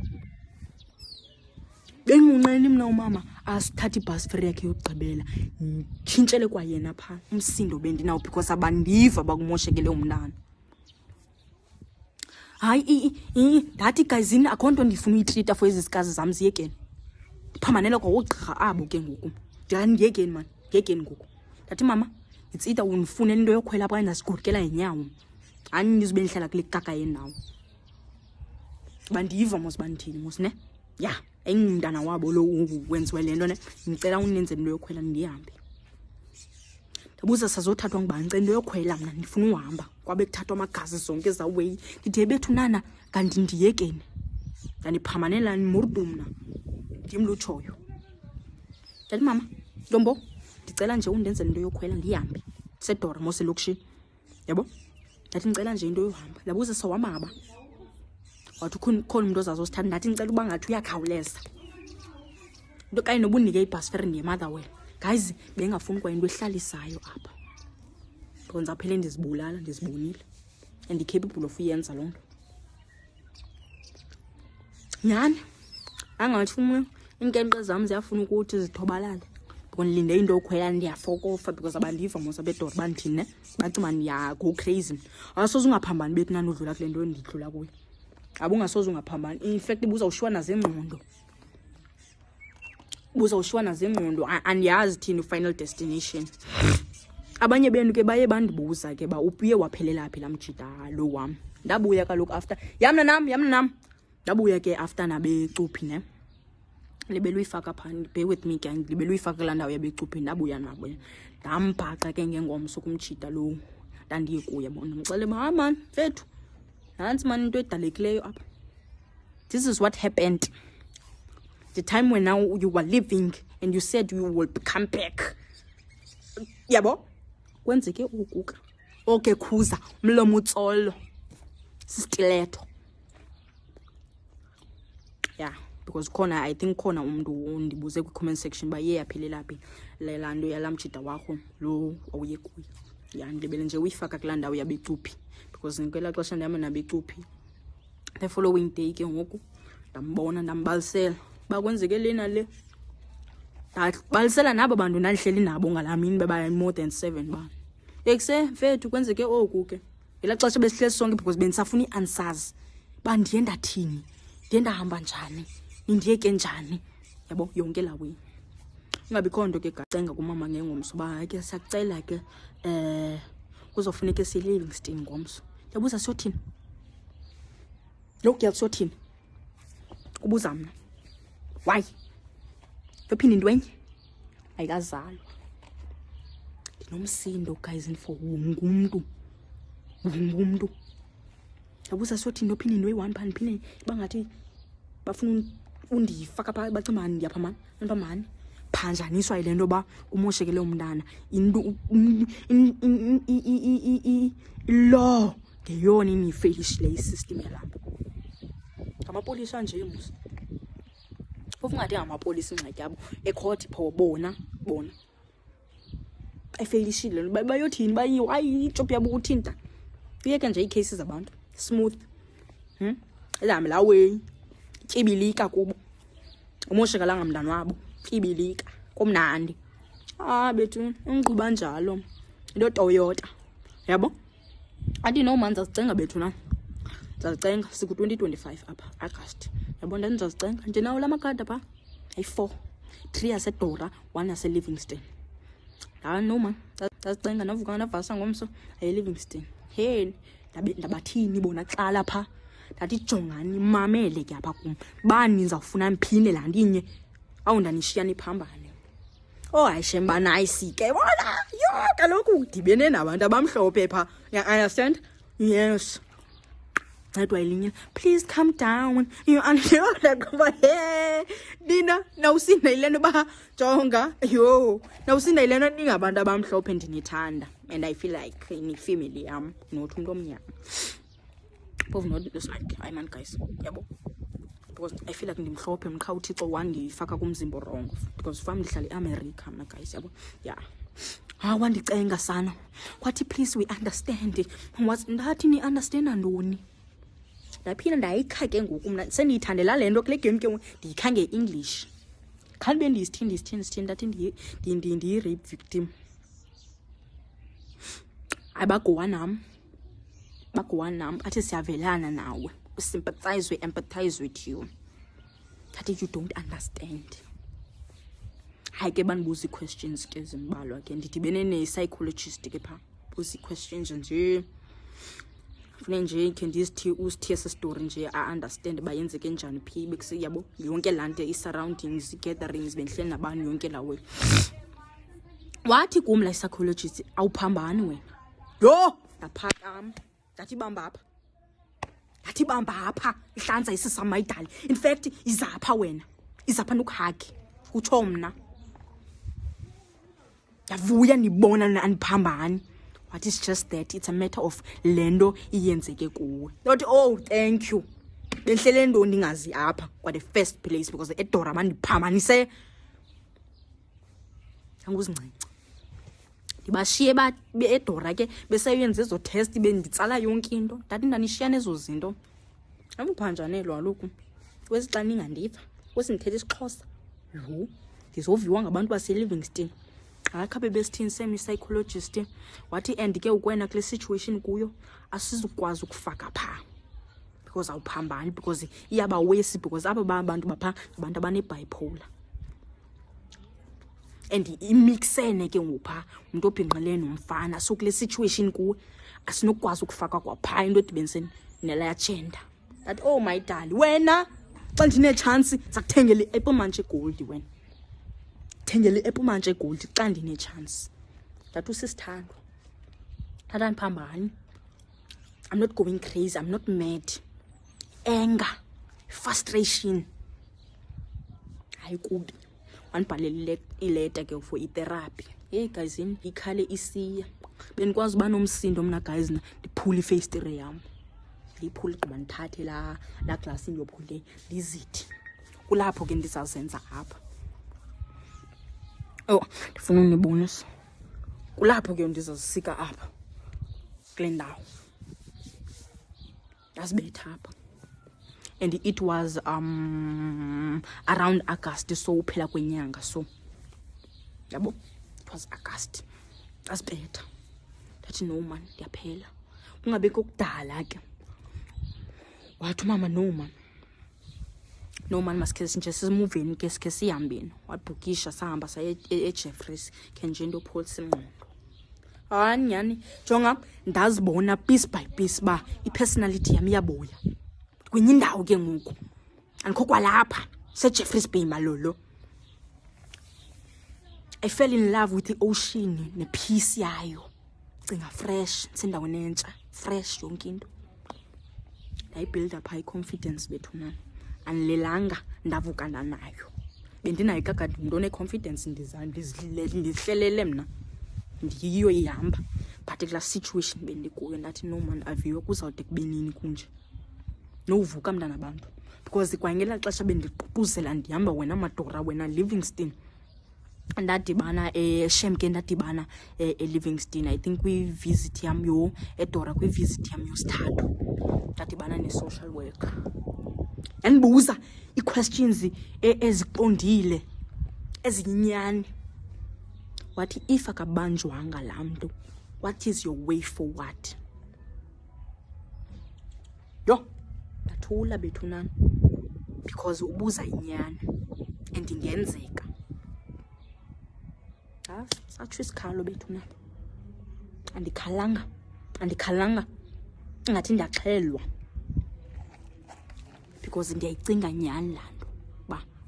bengunqeni mina umama asithatha ibus fare yakhe yokugqibela tshintshele kwayena pha umsindo bendinawo because abandiva bakumoshekele umntana hayi ndathi guyzini akho nto ndifuna uyitreata for ezi zikazi zam ziyekeni ndiphambanela kwawogqirha abo ke ngoku ndiyekeni man ngekeni ngoku ndathi mama it's either unifunela into yokhwela apha ndasigurukela inyawo ani ndizobe ndihlala kule kaka yenawo bandiva mos bandithini mos ne ya engumntana wabo lo wenziwe lento ne ngicela uninze into yokhwela ndihambe ndabuza sazothathwa ngubani ngicela into yokhwela mina ndifuna uhamba kwabe kuthathwa amagazi zonke ezaway ndithe bethu nana kanti ndiyekeni ndandiphamanela nimurdu mna ndimlutshoyo ndathi mama ntombo ndicela nje undenzele into yokhwela ndihambe sedora moselokishini yabo ndathi ngicela nje into yohamba ndabuza sawamaba wathi khona umuntu ozazosithatha ndathi ngicela uba ngathi uyakhawuleza into kanye noba unike ibus fare ndiye-Motherwell. Guys, bengafuni kwa into ehlalisayo apha because aphele ndizibulala ndizibonile and capable of uyenza loo nto nyani angathi iinkenqe zam ziyafuna ukuthi zithobalale because ndilinde into yokhwela ndiyafokofa because abandiva mos abedora bandithini bathi ndiyago crazy asoze ungaphambani bethi nanodlula kule nto ndidlula kuyo abungasoze ungaphambani. In fact ubuzawushiywa nazengqondo andiyazi thini final destination. Abanye benu ke baye bandibuza ke ba ubuye waphelela phi lamjida lo wam. Ndabuya kaloku after yamna nam ndabuya ke after nabecuphi ne libeluyifaka phani bear with me gang libeluyifaka la ndawo yabecuphi ndabuya nabo ndambhaqa ke ngengomso kumjida lo ndandiye kuye bona ngixele ma man fethu nansi man into edalekileyo apha. This is what happened the time when now you were living and you said you will come back. Yabo kwenzeke ukuka okay khuza umlomo utsolo stiletto. Yeah, because khona I think khona umuntu undibuze ku comment section ba ye yaphelela phi lelando yalamjida wakho lo awuye kuyo. Yeah, ndibele nje uyifaka kula ndawo yabecuphi because ngikela xesha ndihamba nabecuphi the following day ke ngoku ndambona ndambalisela bakwenzeke lena le balisela nabo bantu ndandihleli nabo ngalamini beba more than 7 ba ekuse mfethu kwenzeke oku ke ela xesha besihleli sonke because bensafuna iianswers ba ndiye ndathini ndiye ndahamba njani ndiyeke njani yabo yonke la way ungabikho nto ke gacenga kumama ngengomso ba ke siyakucela ke kuzofuneka siLivingston ngomso. Yabuza siyothini lo girl siyothini ubuza mna why yophini ndwenye ayikazalwa ndinomsindo guys for ngumuntu yabuza siyothini yophini ndwe 1 pan phine bangathi bafuna undifaka pha bacimani ndiyaphamana ntombamani phanjaniswa ile nto ba umoshekele umntana into lo ngeyona inifeyishile isystem yalapha ngamapolisa nje musa ufungathi ngamapolisa ingxaki yabo ecourt pho bona efeyishile bayothini bayi job yabo ukuthinta uyeke nje icases zabantu smooth ehambe la way tyibilika kubo umoshekala ngamntana wabo tyibilika komnandi bethu ngquba njalo into Toyota yabo athi no man zazicenga bethu na zazicenga siku 2025 apha August yabo ndandizazicenga nje nawo lamakada pha ayi4 3 yaseDora 1 yaseLivingston no man zazicenga navuka navasa ngomso eLivingston hey ndabathini bona xala pha ndathi jongani mamele ke apha kum bani ndizawufuna mphinde la ndinye awundanishiyana iphambane ayishemba nice ke bona yo kaloku dibene nabantu abamhlophe pha you understand yes that way linye please calm down you understand kuba Nina nawusinda ilento ba jonga yo nawusinda ilento ningabantu abamhlophe ndinithanda and I feel like in family yam not umuntu omnyama both not this like I man guys yabo because I feel like ndimhlophe mkha uThixo wandifaka kumzimbo wrong because family hlala eAmerica mna guys yabo yeah wandicenga sana kwathi please we understand what ndathi ni understand ntoni ndaphina ndayikha ke ngoku mna sendiyithandela lento kule game ke ndiyikha ngeEnglish khanbe ndisithini ndathi ndiyi rape victim abagowa nam athi siyavelana nawe we empathize with you that you don't understand. Hayi ke banibuza questions ke zimbalwa ke ndidibene ne-psychologist ke pha buza questions nje fune nje ke usithiye story nje understand bayenzeke njani phi bekuse yabo yonke lande i-surroundings gatherings benhle nabantu yonke lawe wathi kum la psychologist awuphambani wena yo ndaphakama ndathi bamba apha ihlanza isisama idali in fact izapha wena izapha nokuhagi utsho mna yavuya nibona aniphambani what is just that it's a matter of lendo iyenzeke kuwe not oh thank you benhlele ndo ndingazi apha kwa the first place because eDora bandiphamanise anguzincinci ndibashiye eDora ke beseyenza ezo test benditsala yonke into ndathi ndanishiya nezo zinto amuphanjanelwa kaloku kwesixa ningandiva kwesindithethe isiXhosa yho ndizoviwa ngabantu base-Livingston akhabe besithini semi-psychologist wathi and ke ukwena kule situation kuyo asizukwazi ukufaka pha because awuphambani because iyaba wesi because aba abantu bapha abantu abane-bipolar and imixene ke ngupha umuntu obhinqileyo nomfana so kule situation kuwe asinokwazi ukufaka kwapha into edibeniseni nelaya gender that oh my darling wena xa ndine chance sakuthengele iApple Manche Gold wena thengele iApple Manche Gold xa ndine chance that usisithando thatha ndiphambani I'm not going crazy, I'm not mad. Anger, frustration. Hayi kubi. Wanibhalele ileta ke for itherapy. Hey guys, ikhale isiya. Benikwazi uba nomsindo mina guys ndiphula ifactory yami. Ndiphula gqiba ndithathe la glass ndiyophule lizithi. Kulapho ke ndizazenza apha. Oh, ndifuna unibonisa. Kulapho ke ndizazisika apha. Kule ndawo. Asibetha apha. And it was around August so uphela kwenyanga so yabo it was August asibetha ndathi no man ndiyaphela kungabekho kudala ke wathi mama no man masikhe nje simoveni ke sikhe sihambeni wabhukisha sahamba saye eJeffreys ke nje into Paul Sinqondo nyani jonga ndazibona piece by piece ba ipersonality yami yabuya kwenye indawo ke ngoku andikho kwalapha seJeffreys Bay malolo I fell in love with the ocean nepeace yayo cinga fresh sendaweni entsha fresh yonke into I build up high confidence bethuna anilelanga ndavukana nayo bendinayo kakade umuntu one confidence ndizihlelele mina ndiyiyo ihamba but kula situation bendikuyo ndathi no man aviwe kuzawude kubenini kunje novuka mntana abantu because kwangela xesha bendiqhubuzela ndihamba wena Madora wena Livingston ndadibana Shemke ndadibana eLivingston I think kwi visit yam yo eDora kwi visit yam yosithathu ndadibana ne-social worker andibuza i-questions eziqondile ezinyani wathi if akabanjwanga laa mntu what is your way forward yo ndathula bethunana because ubuza inyani and ingenzeka satsho isikhalo bethunana andikhalanga ngathi ndiyaxhelwa because ndiyayicinga nyani laa nto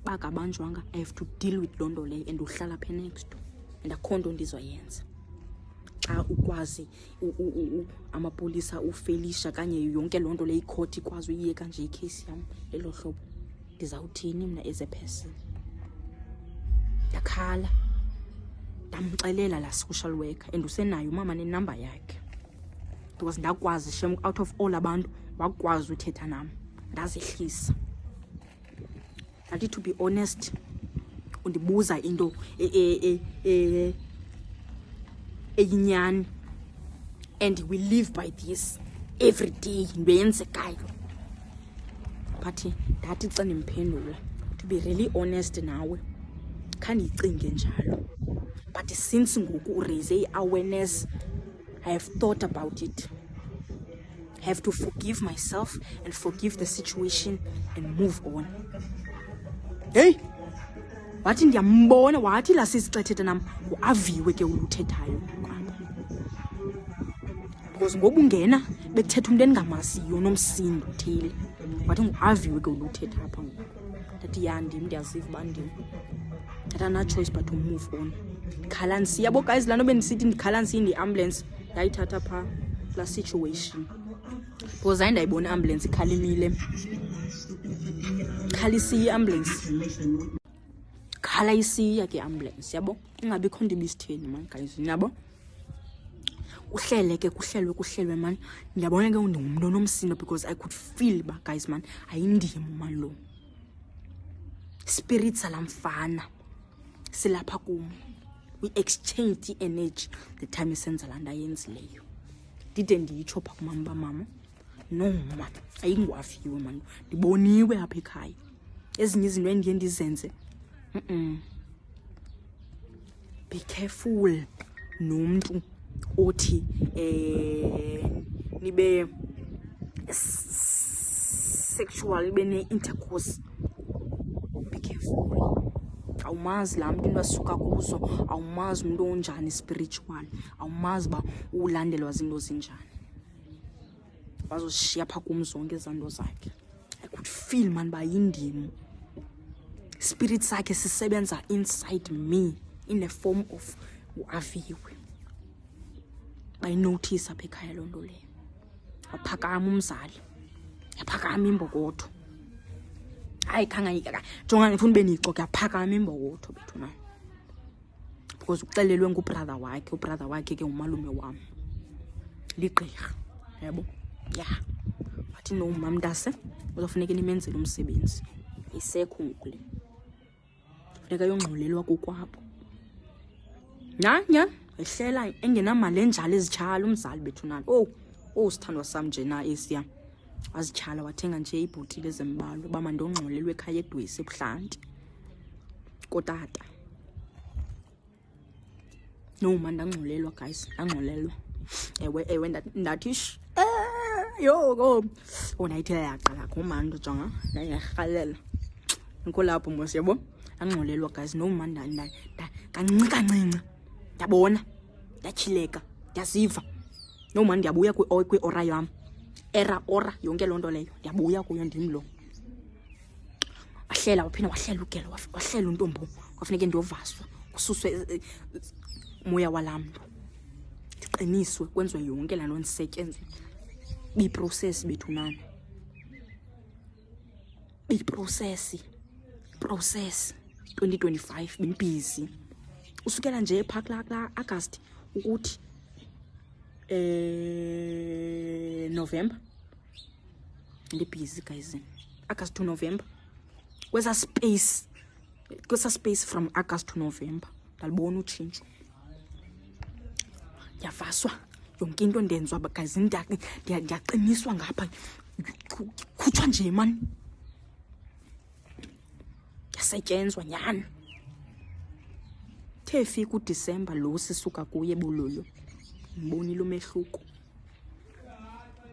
bakabanjwanga I have to deal with loo nto leyo and uhlala phe next and akho nto ndizoyenza xa ukwazi amapolisa ufelisha kanye yonke loo nto le icourt ikwazi uyiyeka nje icase yam elo hlobo ndizawuthini mina as a person yakhala ndamxelela la social worker and usenayo mama nenamba yakhe because ndakwazi shem out of all abantu wakwazi uthetha nami ndazehlisa ndathi to be honest undibuza into eyinyani and we live by this every day into yenzekayo but ndathi xa ndimphendula to be really honest nawe khandiyicinge njalo but since ngoku uraise i-awareness I have thought about it. I have to forgive myself and forgive the situation and move on. Hey, wathi ndiyambona wathi la sisixethetha nam uaviwe ke uluthethayo because ngoba ungena bekuthetha umuntu endingamasiyo nomsindo uthile wathi nguaviwe ke uluthetha apha ngoku ndathi ya ndim ndiyaziva uba ndim that ana choice but to move on. Khalansi yabo guys lano bendisithi ndikhalansi in the ambulance ndayithatha pha la situation because ayindayibona ambulance ikhalimile khalisi ambulance khala isiya ke ambulance yabo ingabikho ndibisitheni man guys nabo Uhlele ke kuhlelwe man. Ngiyabona ke undingumuntu onomsindo because I could feel ba guys man. Ayindimo man lo. Spirits alamfana. Silapha kum. We exchange the energy the time isenza landa yenzileyo. Didn't ndiyitsho pha kumama mama. No man. Ayingwafiwe man. Ndiboniwe apha ekhaya. Ezinye izinto endiye ndizenze. Be careful nomuntu othi nibe sexual bene intercourse. Be careful. Awumazi la muntu asuka kuzo, awumazi umuntu onjani spiritual, awumazi ba ulandelwa izinto zinjani. Bazoshiya pha kumzonke izando zakhe. I could feel man ba yindimo. Spirit sakhe sisebenza inside me in the form of uaviwe. By notice apha ekhaya lonto le. Aphakama umzali. Yaphakama imbokotho. Hayi khangayika. Jonga ngifuna benixoxe yaphakama imbokotho bethu na. Because uxelelwe ngubrother wakhe, ubrother wakhe ke umalume wami. Ligqirha. Yabo? Yeah. Wathi no mamntase uzofuneka nimenzele umsebenzi. Isekho ngule. Funeka yongxolelwa kokwabo. Nya ehlela engenamali enjalo ezitshala umzali bethu nani. Oh sithandwa sami nje na esiya. Wazitshala wathenga nje ibhotile ezembalo ba mandongxolelwe ekhaya eDwesi ebuhlanti. Kotata. No man ndangxolelwa guys, ndangxolelwa. Ewe ndathi yo onayithi yaqala komando jonga nayarhalela. Nkolapho mos yabo. Angxolelwa guys no man kancinci. Ndabona ndachileka ndaziva no man ndiyabuya kwi ora yam ora yonke lonto leyo ndiyabuya kuyo ndimlo wahlela waphina wahlela ugelo wahlela untombo kwafuneka ndiyovaswa kususwe moya walamntu ndiqiniswe kwenziwe yonke la nto ndisetyenzwe bi process bethu nani bi process 2025 bimbizi usukela nje phakla August ukuthi November ndibusy guys. August to November kwesa space from August to November ndalibona utshintsho yavaswa yonke into ndenzwa ba guys ndiyaqiniswa ngapha khutshwa nje man yasetyenzwa nyani. Efika uDisemba lo sisuka kuye bololo mbonile umehluko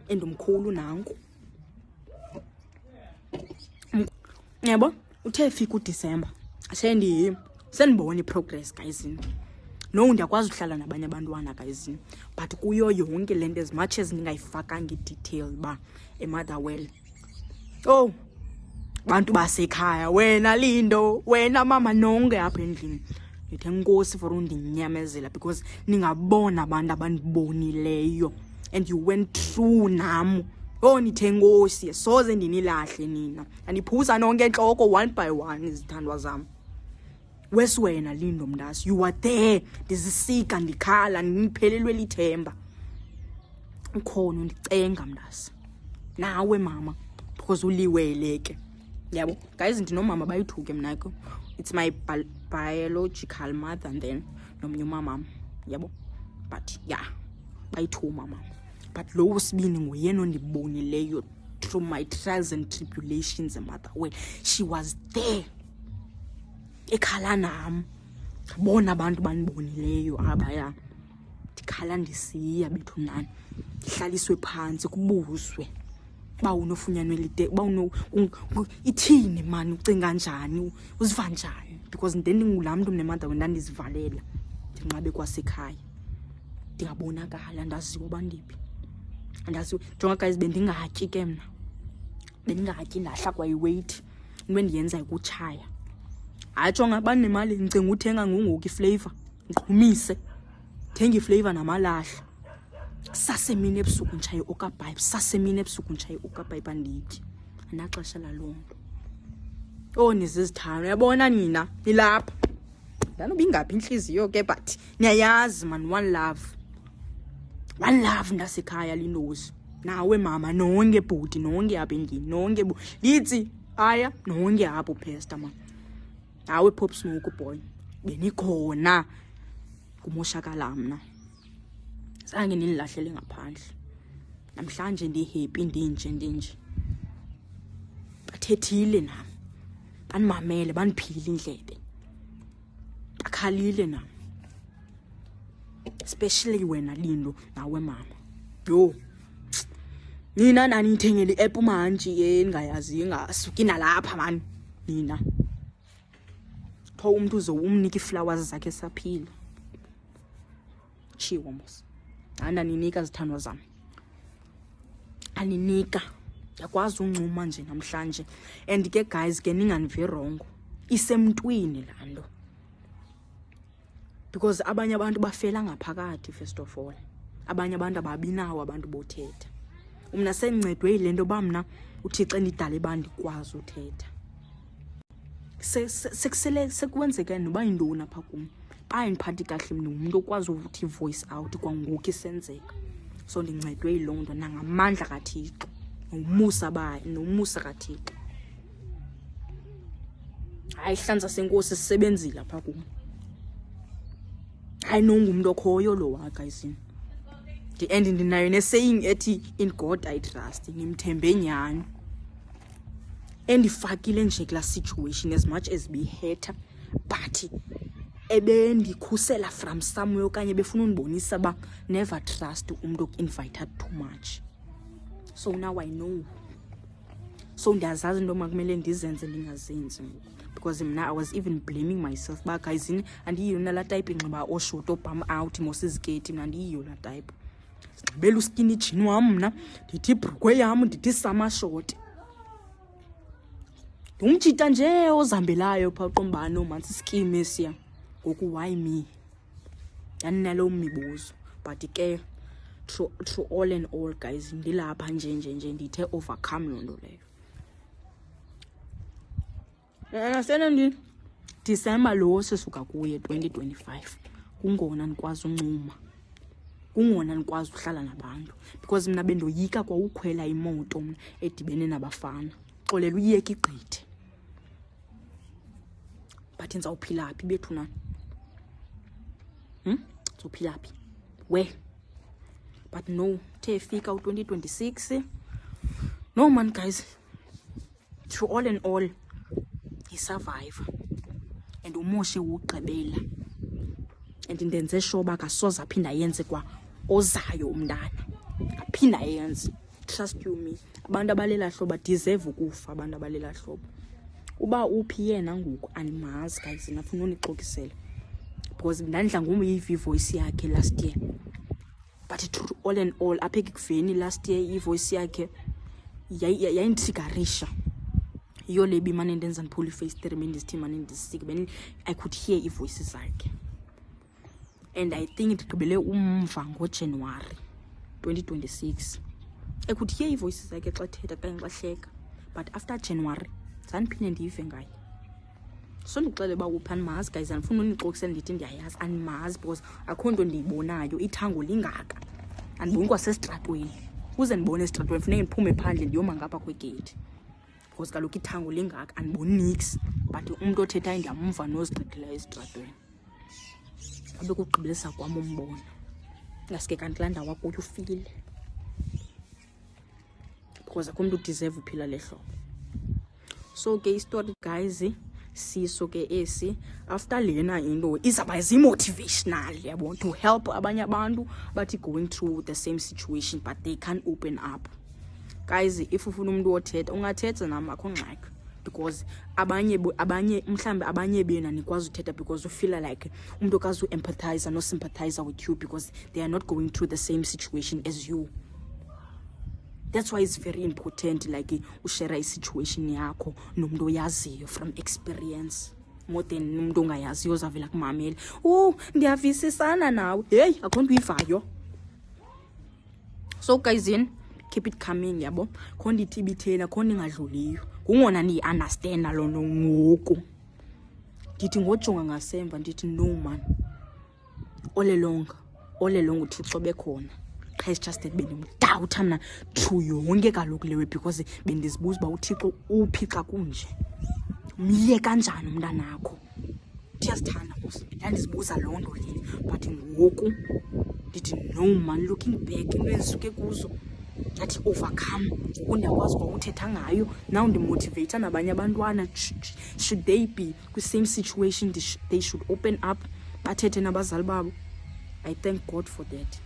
endomkhulu nanku yabo uthe efika uDisemba sendibona iprogress guys. No ndiyakwazi ukuhlala nabanye abantwana guys but kuyo yonke lento as much as ningayifakanga idetail ba eMotherwell bantu basekhaya wena Lindo wena mama nonke apha endlini Ngithe inkosi for undinyamezela because ningabona abantu abandibonileyo and you went through nam. Nithe inkosi soze ndinilahle nina. Andiphuza nonke enhloko one by one izithandwa zami. Weswena Lindo mntasi you were there ndizisika ndikhala niphelelwe lithemba. Ukhono ndicenga mntasi. Nawe mama because uliweleke. Yabo guys ndinomama bayithuke mnako. It's my biological mother and then nomnye mama yabo but yeah bayithu mama but lo wesibini nguyena ondibonileyo through my trials and tribulations eMotherwell. She was there ekhala nam bona abantu banibonileyo abaya ndikhala ndisiya bethu nani hlaliswe phansi kubuzwe ba unofunyanwe lide ba ithini man ucinga kanjani uziva njani because ndendingulamntu neMotherwell ndandizivalela ndinqabe kwasekhaya ndingabonakala ndaziwa bandiphi andaziwa jonga guys bendingatyi ke mna bendingatyi ndahla kwa iweight into ndiyenza ukutshaya hayi jonga banemali ngicinga uthenga ngongoku iflavor ngiqhumise thenga iflavor namalahla sasemini ebusuku ntshaye okapipe sasemini ebusuku ntshaye okapipe andityi anaxesha lalonto nizizithana uyabona nina nilapha ndanoba ingaphi inhliziyo ke but niyayazi man one love one love ndasekhaya lindozi nawe mama nonke bhuti nonke apha endlini nonke lithi aya nonke apho pastor man nawe Pop Smoke boy benikhona kumoshakala mna zange nililahlele ngaphandle namhlanje ndihappy ndinje bathethile nami banimamele baniphile indlebe bakhalile nami especially wena Lindo nawe mama yo nina nani ngithengele iapp manje engayazi ngasuki nalapha man nina tho umuntu uzowumnika iflowers zakhe saphila chiwo mos anda ninika zithandwa zami aninika yakwazi uncuma nje namhlanje and ke guys ke ninganive wrong isemntwini lando because abanye abantu bafela ngaphakathi first of all abanye abantu ababinawo abantu bothetha umna sencedwe ilento bamna uThixo endidala bandikwazi uthetha sekusele sekwenzeka noba indona apha kum bayindiphathi kahle mina umuntu okwazi ukuthi voice out kwangoku isenzeka so ndincedwe ilonto nangamandla kaThixo nomusa kaThixo hayi hlanza senkosi sisebenzile apha kum hayi nongumuntu okhoyo lo wa guys the end ndinayo nesaying ethi in God I trust ngimthembe nyani endifakile nje kula situation as much as be hater but ebendikhusela from somewhere okanye befuna unibonisa ba never trust umuntu okinvite too much so now I know so ndiyazazi into makumele ndizenze ndingazenzi because mina I was even blaming myself ba guys andiyiyo nala type inxiba oshort obam out mosiziketi mina andiyiyo la type bela uskinny jean wami mna ndithi ibhrukwe yami ndithi summer short umjita nje ozambelayo pha qombano mansi scheme esiya ngoku why me yaninalo mibuzo but ke through all and all guys ndilapha nje ndithe overcome lonto leyo sena December lo sesuka kuye 2025 kungona nikwazi uncuma kungona nikwazi uhlala nabantu because mina bendoyika kwa ukhwela imoto mina edibene nabafana xolela uyeke igqithe but nizawuphila phi bethu na uzophila phi we but no tefika u2026 no man guys through all and all he survive and umoshe ugqibela and ndenze sure bakasoza phinda yenze kwa ozayo umntana aphinda yenze trust you me abantu abalela hlobo deserve ukufa abantu abalela hlobo uba uphi yena ngoku animazi guys nafuna unixokisela because ndandla nguyivi voice yakhe last year but through all and all apha ekuveni last year ivoice yakhe yayintriggerisha iyo lebi mane ndenza ndiphula face 3 minutes team mane ndisike ben I could hear ivoices zakhe and I think ndigqibele umva ngoJanuary 2026 I could hear ivoices zakhe xa thetha kanye xa hleka but after January zandiphinde ndive ngaye so ndixele ba uphani mazi guys andifuna unixokisela ndithi ndiyayazi animazi because akho nto ndiyibonayo ithango lingaka andiboni kwasestratweni uze ndibone estratweni funeka ndiphume phandle ndiyoma ngapha kwegate because kaloku ithango lingaka andiboni nix but umuntu othethayo ndiyamva nozigqithileyo estratweni abe kugqibelisa kwam umbona ngaske kanti landa wakuyo ufile because akho umuntu deserve uphila lehlobo so ke story guys siso ke esi after lena into izaba motivational yabo to help abanye abantu bathi going through the same situation but they can't open up guys if ufuna umuntu othetha ungathetha nami akho ngxaki because abanye mhlambe abanye bena nikwazi uthetha because you feel like umuntu okazi empathize no sympathize with you because they are not going through the same situation as you. That's why it's very important like ushare a situation yakho nomuntu oyaziyo from experience more than umuntu ongayaziyo ozavela kumamela ndiyavisisana nawe hey akho nto uyivayo. So guys keep it coming yabo khona itibithena khona ingadluliyo kungona ni understand lono ngoku ndithi ngojonga ngasemva ndithi no man all along uThixo bekhona qha just that bendimdawutha mna through yonke kaloku lewe because bendizibuza uba uThixo uphi xa kunje, mye kanjani umntanakho. Ndiyazithanda mos, ndandizibuza loo nto leyo, but ngoku ndithi no man, looking back into ezisuke kuzo ndathi overcome. Ngoku ndiyakwazi kwa uthetha ngayo, now ndimotivate nabanye abantwana, should they be kwi-same situation, they should open up, bathethe nabazali babo. I thank God for that.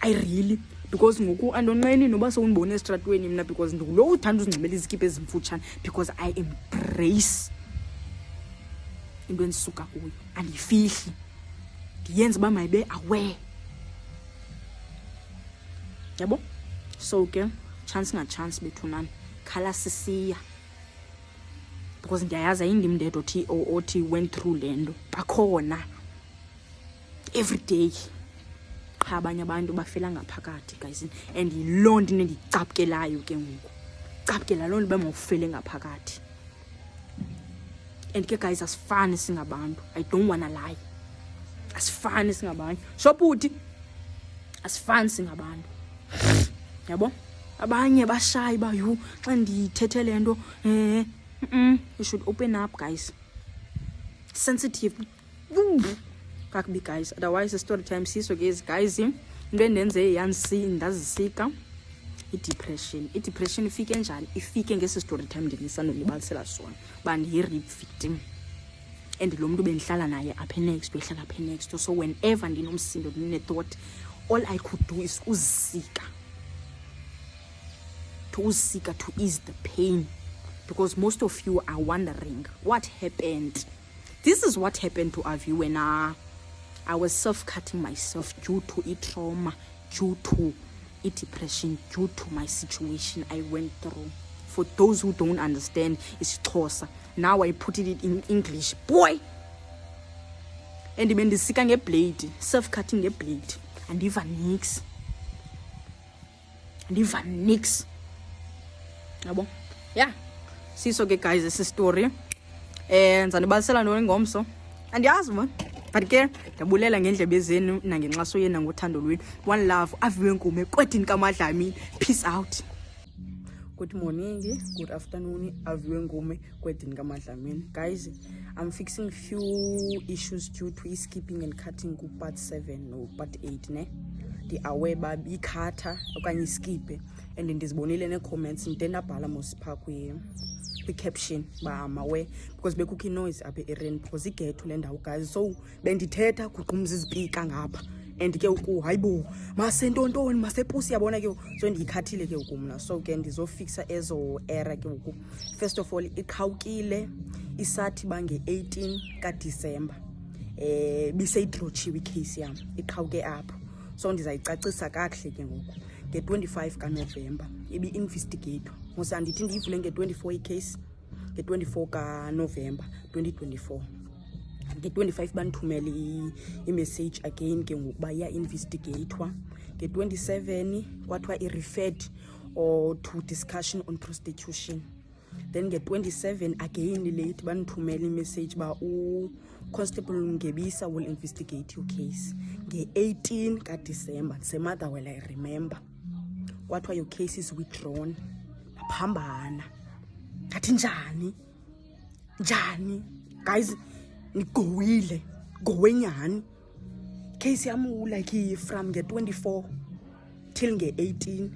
I really, because ngoku andonqeni noba sowundibone esitratweni mna, because ndikulo uthanda uzinxibela izikipa ezimfutshane, because I embrace into endisuka kuyo, andiyifihli, ndiyenza uba mayibe aware, yabo. So ke chance ngachance bethunani khala sisiya, because ndiyayazi ayindim ndedwa othi went through le nto, bakhona every day. Qha abanye abantu bafela ngaphakathi guys, and yiloo nto endiyicapukelayo ke ngoku, capukela loo nto uba mawufele ngaphakathi. And ke guys, asifani singabantu, I don't wanna lie, asifani singabantu shoputhi, asifani singabantu, yabo. Abanye bashayi ba yu xa ndithethe le nto, you should open up guys, sensitive kakubi guys, otherwise story time siso guys. Into endenze ndazisika i-depression ifike njani, ifike ngesi story time ndisanolibalisela sona, uba ndiyi-rape victim, and lo mntu bendihlala naye apha next, behlala apha next. So whenever ndinomsindo ndine-thought, all I could do is uzisika, to ease the pain, because most of you are wondering what happened. This is what happened to Avi when I was self-cutting myself due to a trauma, due to a depression, due to my situation I went through. For those who don't understand, it's Xhosa. Now I put it in English, boy. And when the second blade, self-cutting a blade, and even nix. Yeah. See, so guys, this is story. And zanibalisela ntoni ngomso, andiyazi man, but ke ndiyabulela ngendlebe zenu nangenxaso yenu nangothando lwenu. One love, Aviwe Nkume, Kwedini kaMadlamini. Peace out. Good morning, good afternoon, Aviwe Nkume, Kwedini kaMadlamini. Guys, I'm fixing few issues due to skipping and cutting ku part 7 or part 8 ne. The aware babi ikhatha okanye iskipe, and ndizibonile ne comments ndenda bhala mosipha kwi-caption ba amawe, because bekukho noise apha ereni, because igethu le ndawo guys. So bendithetha kuqumza izipika ngapha, and ke uku hayibo masentontoni masepusi yabona ke, so ndiyikhathile ke ukumna. So ke ndizofixa ezo error ke uku. First of all, iqhawukile isathi bange-18 kaDisemba biseyidrotshiwe icase yam, iqhawuke apho. So ndizayicacisa kakuhle ke ngoku. Nge-25 kaNovemba ibi-investigator, mose andithi ndiyivule nge-24 icase, nge-24 kaNovemba 2024. Nge-25 bandithumele i-message again ke ngokuba iya-investigatwa. Nge-27 kwathiwa i-referred or to discussion on prostitution. Then nge-27 again late bandithumele i-message ba Constable Ngebisa will investigate your case. Nge-18 kaDisemba, Semada well I remember, kwathiwa your case is withdrawn. Phambana ngathi njani guys, nigowile gowenyani. Case yam like from nge-24 till nge-18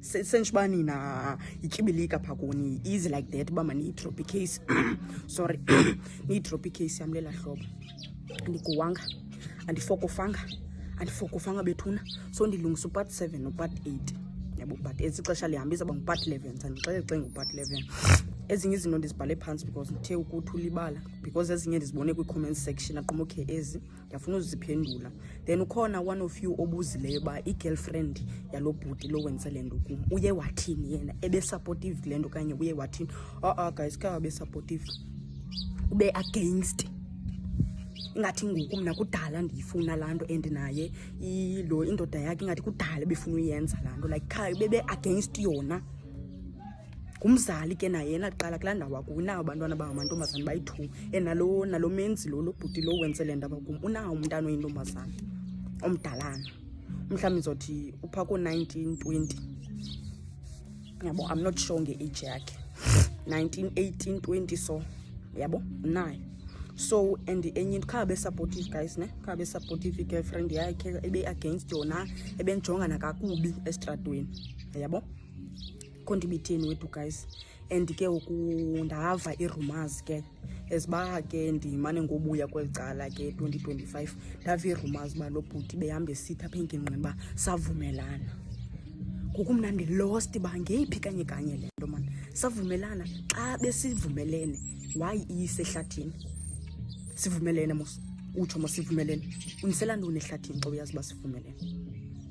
senshibani na ikibilika phakoni easy like that ba mani drop case sorry ni drop case yam lela hlobo, andikuwanga andifokofanga bethuna. So ndilungisa part 7 no part 8 yabo, but esixesha lihambisa ba part 11 sandixele xe ngopart 11. Ezinye izinto ndizibhale phansi because ndithe ukuthi ulibala, because ezinye ndizibone kwi-comment section aqoma okay ezi ndiyafuna uziphendula. Then ukhona one of you obuzileyo ba i-girlfriend yalo bhuti lo wenza le nto kum uye wathini yena, ebe-supportive le nto kanye uye wathini. Guys, ka abe-supportive ube against, ingathi ngoku mna kudala ndiyifuna laa nto, and naye lo indoda yakhe ingathi kudala befuna uyenza laa nto, like khaya bebe against yona. Ngumzali ke naye yena qala kulaa ndawo akuyo unawo abantwana bangamantombazana bayi-2, nalo menzi lo bhuti lo wenze le ndaba kum unawo umntana oyintombazana omdalana. mhlawumbi ngizothi upha ku-19 20 yabo. I'm not sure nge-age yakhe 19 18 20 so yabo nayo. So and enye into khabe supportive guys ne, khabe supportive girlfriend yakhe ebe against yona, ebenjongana kakubi estradweni yabo. Kondibitheni wethu guys. And ke ndava i-rumors ke eziba ke ndimane ngobuya kwelicala ke 2025 ndava i-rumors ba lo bhuti behamba esithi apha engingqini ba savumelana. Ngoku mna ndilost ba ngeyiphi kanye kanye le nto man. Savumelana xa besivumelene why isehlathini? Sivumelene mos utsho mos sivumelene unisela ntoni ehlathini xa uyazi ba sivumelene?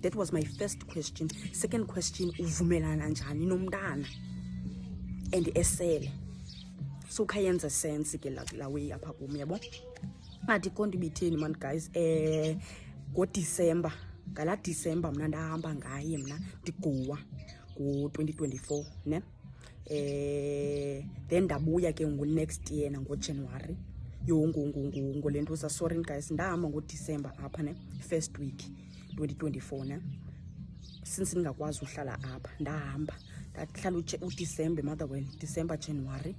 That was my first question. Second question, uvumelana njani nomntana and esele? So kayenza sense ke la way apha kum yabo. Ngathi kondibitheni man guys. Ngo-December, ngala December mna ndahamba ngaye mna ndigowa ngo-2024 ne. Then ndabuya ke next year ngo-January. Ngolento za sorry guys, ndahamba ngo-December apha ne, first week 2024 ne. Since ningakwazi uhlala apha ndahamba ndahlala uDecember motherwell, December January,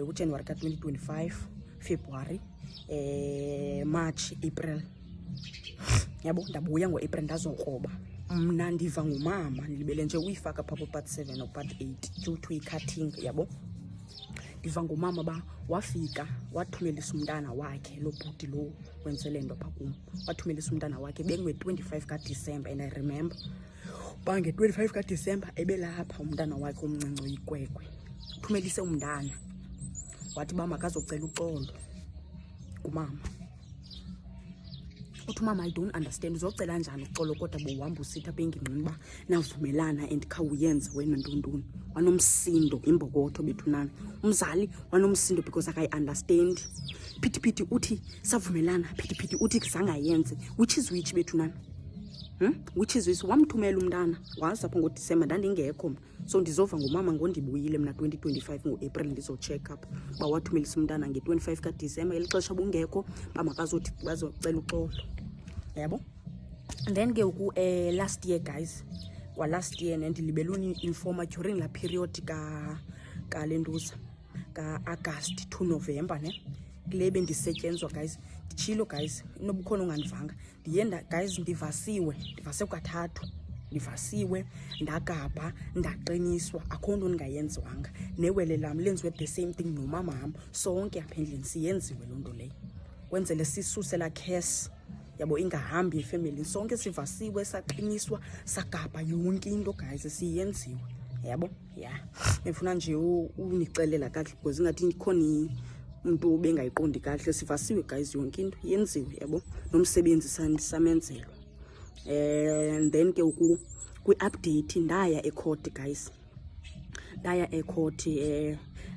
uJanuary ka-2025, February, March, April yabo. Ndabuya ngo-April ndazokroba. Mna ndiva ngumama nilibele nje uyifaka pha part 7 or part 8 due to i-cutting yabo. Ndiva ngumama ba wafika wathumelisa umntana wakhe lo bhuti lo wenzele nto apha kum. Wathumelisa umntana wakhe bengu-25 kaDisemba and I remember ba nge-25 kaDisemba ebelapha umntana wakhe omncinci oyikwekwe. Uthumelise umntana wathi ba makazocela uxolo kumama. Uthi mama I don't understand uzocela njani uxolo kodwa bowuhamba usithi apha engingqini ba navumelana and khawuyenze wena ntontoni. Wanomsindo imbokotho bethunana. Umzali wanomsindo because I understand. Phithi uthi savumelana, phithi uthi kuzangayenze, which is which bethunana. Which is which? Wamthumela umntana wazi apha ngoDisemba ndandingekho. So ndizova ngumama ngondibuyile mna 2025 ngo-April ndizo-check up ba wathumelisa umntana nge-25 kaDisemba elixesha bungekho ba makazothi bazocela uxolo yabo. And then ke last year guys, last year ndilibeluni informa during la period ka lentuza ka August to November ne, kule bendisetyenzwa guys. Ndichilo guys, inobukhona ungandivanga ndiyenda guys, ndivase kathathu, ndivasiwe ndagabha ndaqiniswa akho nto ndingayenziwanga. Newele lam lenziwe the same thing nomama wam, sonke apha endlini siyenziwe loo nto leyo kwenzele sisusela curse yabo ingahambi ifamily. Sonke sivasiwe saqiniswa sagabha yonke into guys siyenziwe yabo. Yeah, ngifuna nje unicelela kahle because ngathi khona umuntu obengayiqondi kahle. Sivasiwe guys yonke into yenziwe yabo, nomsebenzi samenzelo. And then ke kwi-update ndaya ecourt guys, ndaya ecourt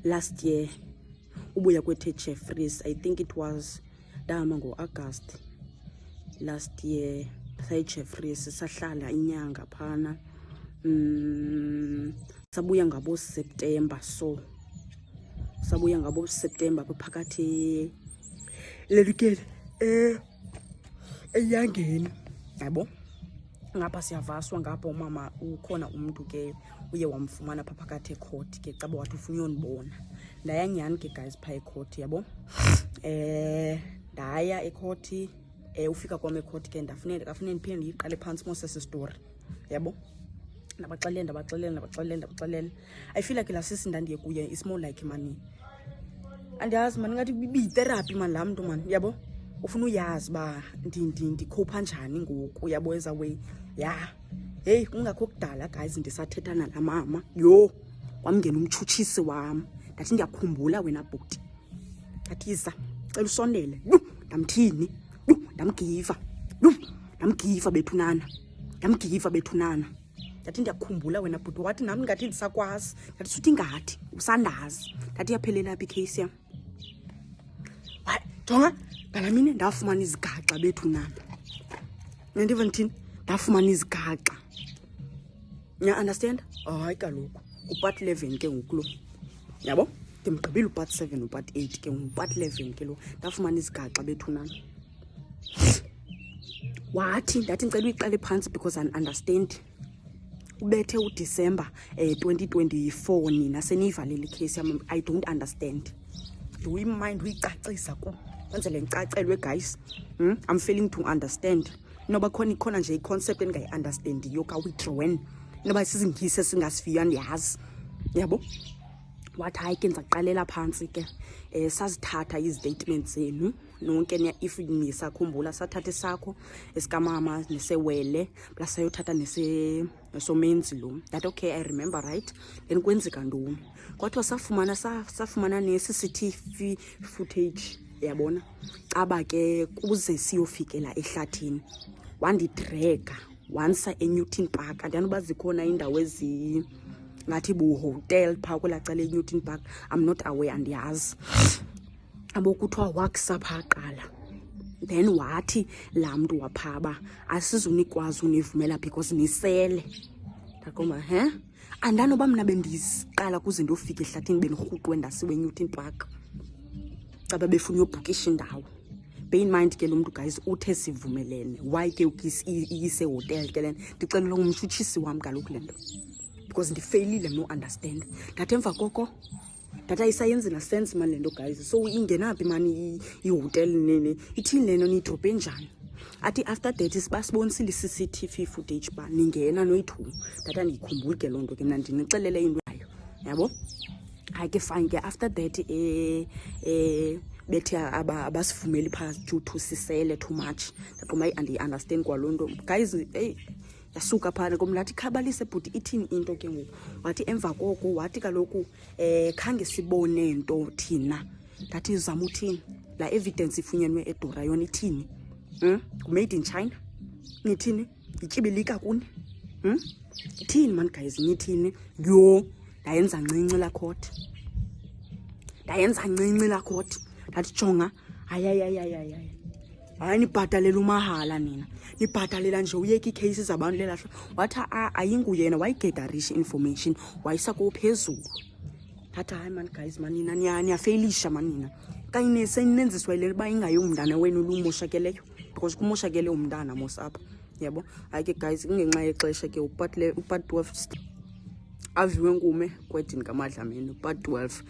last year ubuya kwethe Jeffries. I think it was dama ngo-August last year. Sayi Jeffries sahlala inyanga phana. Sabuya ngabo September, so sabuya ngabo September phakathi ledikele eyangeni yabo. Ngapha siyavaswa ngapha umama ukhona umuntu ke uye wamfumana pha phakathi ecourt ke caba wathi ufuna uyonibona. Ndaya nyani ke guys pha ecourt yabo. Ndaya ecourt ufika kwami ecourt ke ndafuneka ndiphinde ndiyiqale phansi mose story yabo. Ndabaxelela I feel like la sisi ndandiye kuye it's more like money. Andiyazi man ngathi bi-therapy man la mntu man yabo. Ufuna uyazi ba ndikhopha njani ngoku yabo eza way. Yeah, hey kungakho kudala guys ndisathetha nala mama yo wamngena umtshutshisi wam. Ndathi ndiyakhumbula wena bhuti, ndathi iza cela usondele. Ndamthini ndamgiva bethunana. Ndathi ndiyakhumbula wena bhuti, wathi nami ngathi ndisakwazi. Ndathi suthi ngathi usandazi. Ndathi yaphelela apha icase yam. Jonga ngala mini ndafumana izigaxa bethunana. Nandiva ndithini? Ndafumana izigaxa. Nya understand? Hayi kaloku upart 11 ke ngoku lo yabo. Ndimgqibile upart 7 upart 8 ke upart 11 ke lo ndafumana izigaxa bethunana. wathi ndathi ngicela uyiqale phansi because I understand ubethe uDecember 2024 nina seniyivalile icase yami. I don't understand. Do we mind uyicacisa ku kwenzele ngicacelwe guys? I'm failing to understand. Noba khona nje iconcept engayi-understand yo ka withdrawn noba sizingise singasifiya ndiyazi yabo. Wathi hayi ke ndizaqalela phansi ke sazithatha istatements zenu nonke if nisakhumbula sathatha esakho esikamama nesewele plus sayothatha nesomenzi lo. That okay, I remember right. Then kwenzeka ntoni kwathiwa safumana ne-CCTV footage yabona. Caba ke kuze siyofikela ehlathini wandidraga wansa eNewton Park. Andiyanoba zikhona indawo ngathi hotel phaa kwelaa cala eNewton Park. I'm not aware andiyazi. Abo kuthiwa waksa phaa qala. Then wathi laa mntu waphaba asizunikwazi univumela because nisele. Ndaqomba andanoba mna bendiziqala kuze ndiyofika ehlathini bendirhuqwe ndasiwe eNewton Park. Caba befuna uyobhukisha indawo. Bear in mind ke lo mntu guys uthe sivumelene. Why ke iyise hotel ke lena? Ndicela umtshutshisi wam kaloku le nto because ndifailile no understand. Ndathi emva koko data isayenzi na sense man le nto guys. So ingenaphi mani ihotel nene ithini lena niyidrophe njani? Athi after that sibasibonisile CCTV footage ba ningena noyi-2. Data ndiyikhumbuli ke loo nto ke mna ndinixelele into yayo yabo. Hayi ke fine ke after that bethi abasivumeli phaa due to sisele too much. Ndaqoma andiyi-understand kwaloo nto guys. Yasuka phana komlathi khabalise bhuti ithini into ke ngoku. Wathi emva koko wathi kaloku khange sibone nto thina. Ndathi zama uthini la evidence ifunyenwe eDora yona ithini? Made in China nithini? Ityibilika kuni? Ithini man guys nithini? Yo ndayenza ncinci la court. Ndathi jonga ayayayayaya. Hayi nibhatalela umahala nina. Nibhatalela nje uyeka icases zabantu lelahla. Wathi ayinguyena wayigedarish information wayisa kophezulu. Thatha hayi man guys manina niyafailisha manina. Kanye senenziswa ile ba ingayomntana wenu lumoshakeleyo because kumoshakele umntana mosapha yabo. Hayi ke guys kungenxa yexesha ke upart 12 aviwe nkume kwedini kaMadlamini part 12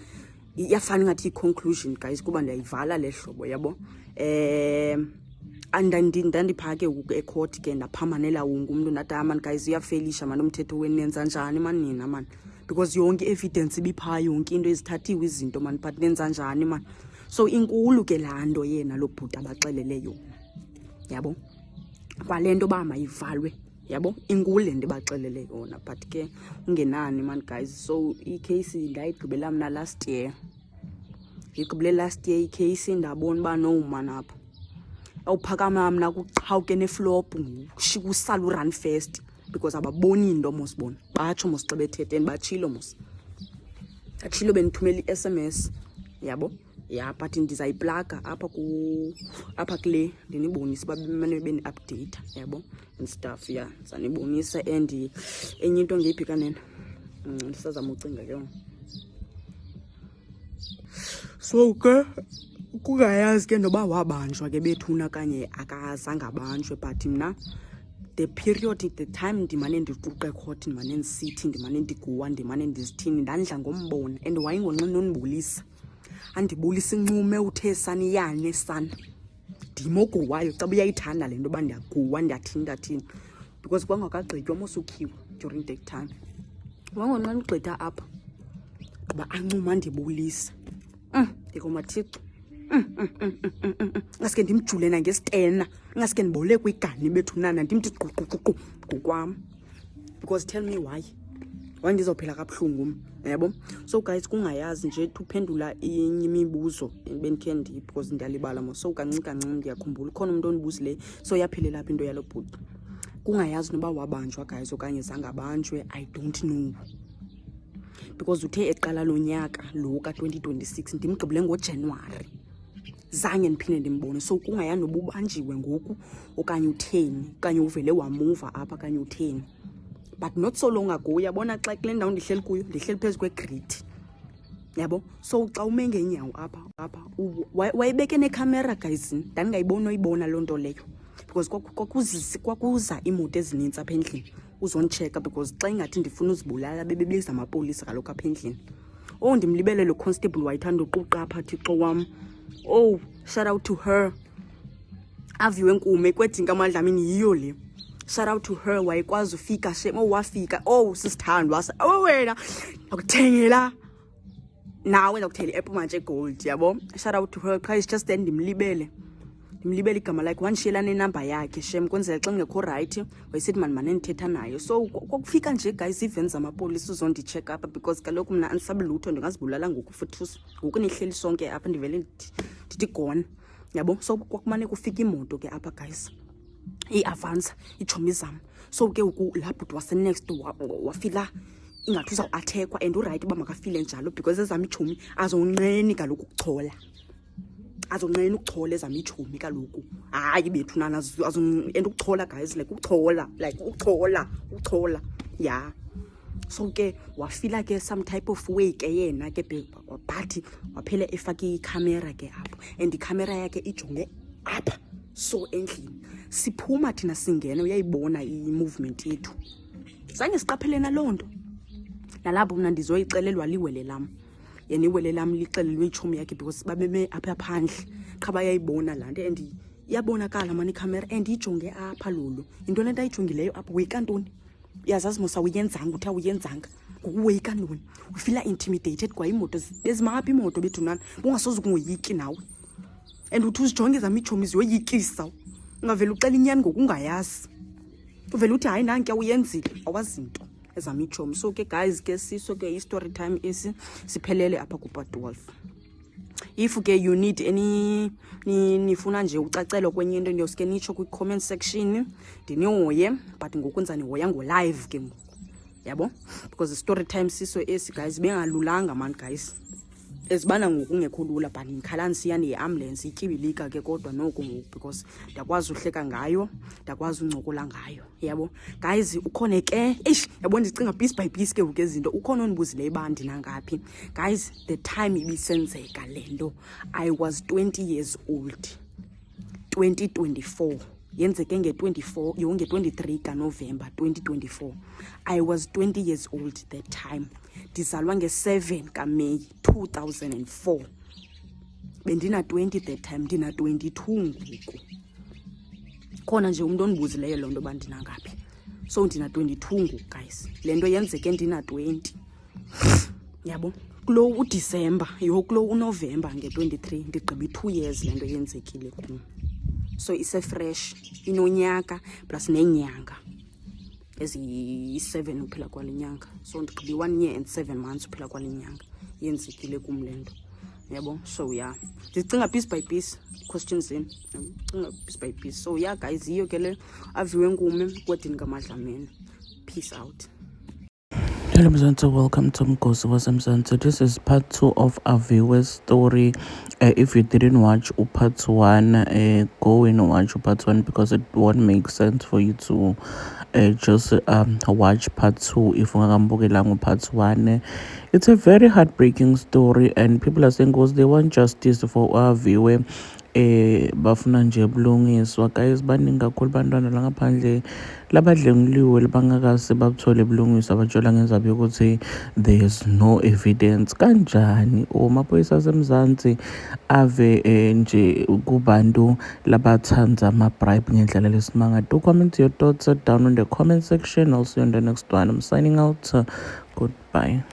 iyafana ngathi i-conclusion guys kuba ndiyayivala le hlobo yabo. Andandiphake ecourt ke ndaphamanela wonke umuntu ndathi man guys uyafailisha man umthetho wenenza njani man nina man because yonke evidence ibipha yonke into ezithathiwe izinto man but nenza njani man. So inkulu ke laa nto yena lo bhuti abaxelele yona yabo kwale nto ba mayivalwe yabo. Inkulu le nto baxelele yona but ke ungenani man guys. So icase ndayigqibela mna last year. Ngigqibele last year icase ndabona uba no man apha awuphakama mna kuqhawuke neflop usala urun first because ababoni into mos bona batsho mos xa bethethe batshilo mos atshilo benithumela i-SMS yabo. Yeah, but ndizayiplaga apha kule ndinibonise babemane beni-update yabo and stuff. Yeah, zanibonisa and enye into ngeyiphi kanene ndisazama ucinga ke. So ke kungayazi ke noba wabanjwa ke bethuna kanye akazange abanjwe but mna the period the time ndimane ndiquqe court ndimane ndisithi ndimane ndiguwa ndimane ndizithini ndandla ngombona and wayingonqeni nondibulisa andibulisa incume uthe saniyane sana ndimogowayo xa uyayithanda le nto ba ndiyaguwa ndiyathini because kwangakagqitywa mosukhiwe during that time wangonqeni ugqitha apha kuba ancuma ndibulisa ndikomathixo ngaske ndimjule nangesitena ngaske ndibolekwe igani bethunana ndimthi ququququ ngokwam because tell me why ndizophela kabuhlungu yabo. So guys kungayazi nje uphendula inye imibuzo benikhe because ndiyalibala mo. So kancinci ndiyakhumbula khona umuntu onibuzile so yaphelela apha into yalo bhuti. Kungayazi noba wabanjwa guys okanye zangabanjwe I don't know because uthe eqala lo nyaka lo ka 2026 ndimgqibule ngoJanuary zange ndiphinde ndimbone. So kungayazi noba ubanjiwe ngoku okanye utheni okanye uvele wamuva apha okanye utheni but not so long ago. Uyabona xa kule ndawo ndihleli kuyo ndihleli phezu kwegrid yabo. So xa ume ngeenyawo apha wayibeke necamera guys ndandingayibona uyibona loo nto leyo because kwakuza imoto ezininzi apha endlini uzondichecka because xa ingathi ndifuna uzibulala bebebiza amapolisa kaloku apha endlini. Oh, ndimlibele lo constable wayithanda uquqa apha Thixo wam. Oh, shout out to her. Aviwe Nkume kwedinga amadlamini yiyo le. Shout out to her wayekwazi ufika shem. Oh, wafika. Oh, sisithandwa wasa. Oh, wena akuthengela. Nawe ndakuthela iApple manje gold yabo. Shout out to her. Guys, just then ndimlibele igama like wanshiyela nenamba yakhe shem kwenzela xa ngekho right wayesithi mani ndithetha nayo. So kwakufika nje guys events amapolisa uzondicheck up because kaloku mna andisabi lutho ndingazibulala ngoku futhi ngoku nihleli sonke apha ndivele ndithi gone yabo. So kwakumane kufika imoto ke apha guys iAvanza ichomi zam. So ke la bhuti wase next wafila ingathi uza attackwa and uright uba makafile njalo because ezami ichomi azonqeni kaloku ukuchola. Azonqena ukuchola ezami ichomi kaloku. Hayi bethu nana and ukuchola guys like ukuchola yeah. So ke wafila ke some type of way ke yena ke but waphela efaka icamera ke apho and icamera yakhe ijonge apha so endlini. Siphuma thina singena uyayibona i-movement yethu. Zange siqaphelena loo nto. Nalapho mna ndizoyicelelwa liwele lam. Yena iwele lam lixelelwe ichomi yakhe because babeme apha phandle. Qha bayayibona laa nto and iyabonakala mani icamera and ijonge apha lolo. Into le nto ayijongileyo apha weyika ntoni? Uyazazi mos awuyenzanga uthi awuyenzanga. Ngokuweyika ntoni? Ufila intimidated kwa imoto bezimaphi imoto bethu nani? Bungasoze kungoyiki nawe. And uthi uzijonge ezami ichomi ziyoyikisa. Ungavela ucela inyani ngokungayazi. Uvela uthi hayi nanke awuyenzile awazinto ezami ichomi. So ke guys ke siso ke i-story time esi siphelele apha ku-part 12. If ke you need any nifuna nje ucacelo kwenye into ndiyoske nitsho kwi-comment section ndinihoye but ngokunza nihoya ngo-live ke ngoku yabo because story time siso esi guys bengalulanga man guys ezibana ngokungekho lula but ngikhala nsiyani i-ambulance ityibilika ke kodwa noko ngoku because ndakwazi uhleka ngayo ndakwazi uncokola ngayo yabo guys. Ukhona ke yabo ndicinga piece by piece ke ngoku izinto ukhona ondibuzileyo uba ndinangaphi guys. The time ibisenzeka le nto I was 20 years old 2024 yenzeke nge-24 nge-23 kaNovember 2024. I was 20 years old that time. Ndizalwa nge-7 kaMeyi 2004. Bendina 20 that time, ndina 22 ngoku. Khona nje umuntu ondibuzileyo loo nto uba ndinangaphi. So ndina 22 ngoku guys. Le nto yenzeke ndina 20 yabo kulo uDisemba kulo uNovember nge-23 ndigqiba 2 years le nto yenzekile kum. So ise-fresh inonyaka plus nenyanga eziyi-7 uphela kwale nyanga. So ndigqibe 1 year and 7 months uphela kwale nyanga yenzekile kum le nto yabo. So yeah ndicinga piece by piece questions zenu ndicinga piece by piece. So yeah guys yiyo ke le Aviwe Nkume kwedini kaMadlamini. Peace out. Hello Mzansi, welcome to Mgosi waseMzansi. This is part 2 of Aviwe's story. If you didn't watch part 1, go and watch part 1 because it won't make sense for you to just watch part 2 if ungakambukela part 1. It's a very heartbreaking story and people are saying because they want justice for Aviwe. Bafuna nje bulungiswa guys. Baningi kakhulu bantwana la ngaphandle labadlenguliwe labangakaze babuthole bulungiswa abatshola ngezabi yokuthi there is no evidence. Kanjani amaphoyisa aseMzansi ave nje kubantu labathanza ama-bribe ngendlela lesimanga? Do comment your thoughts down in the comment section. I'll see you on the next one. I'm signing out. Goodbye.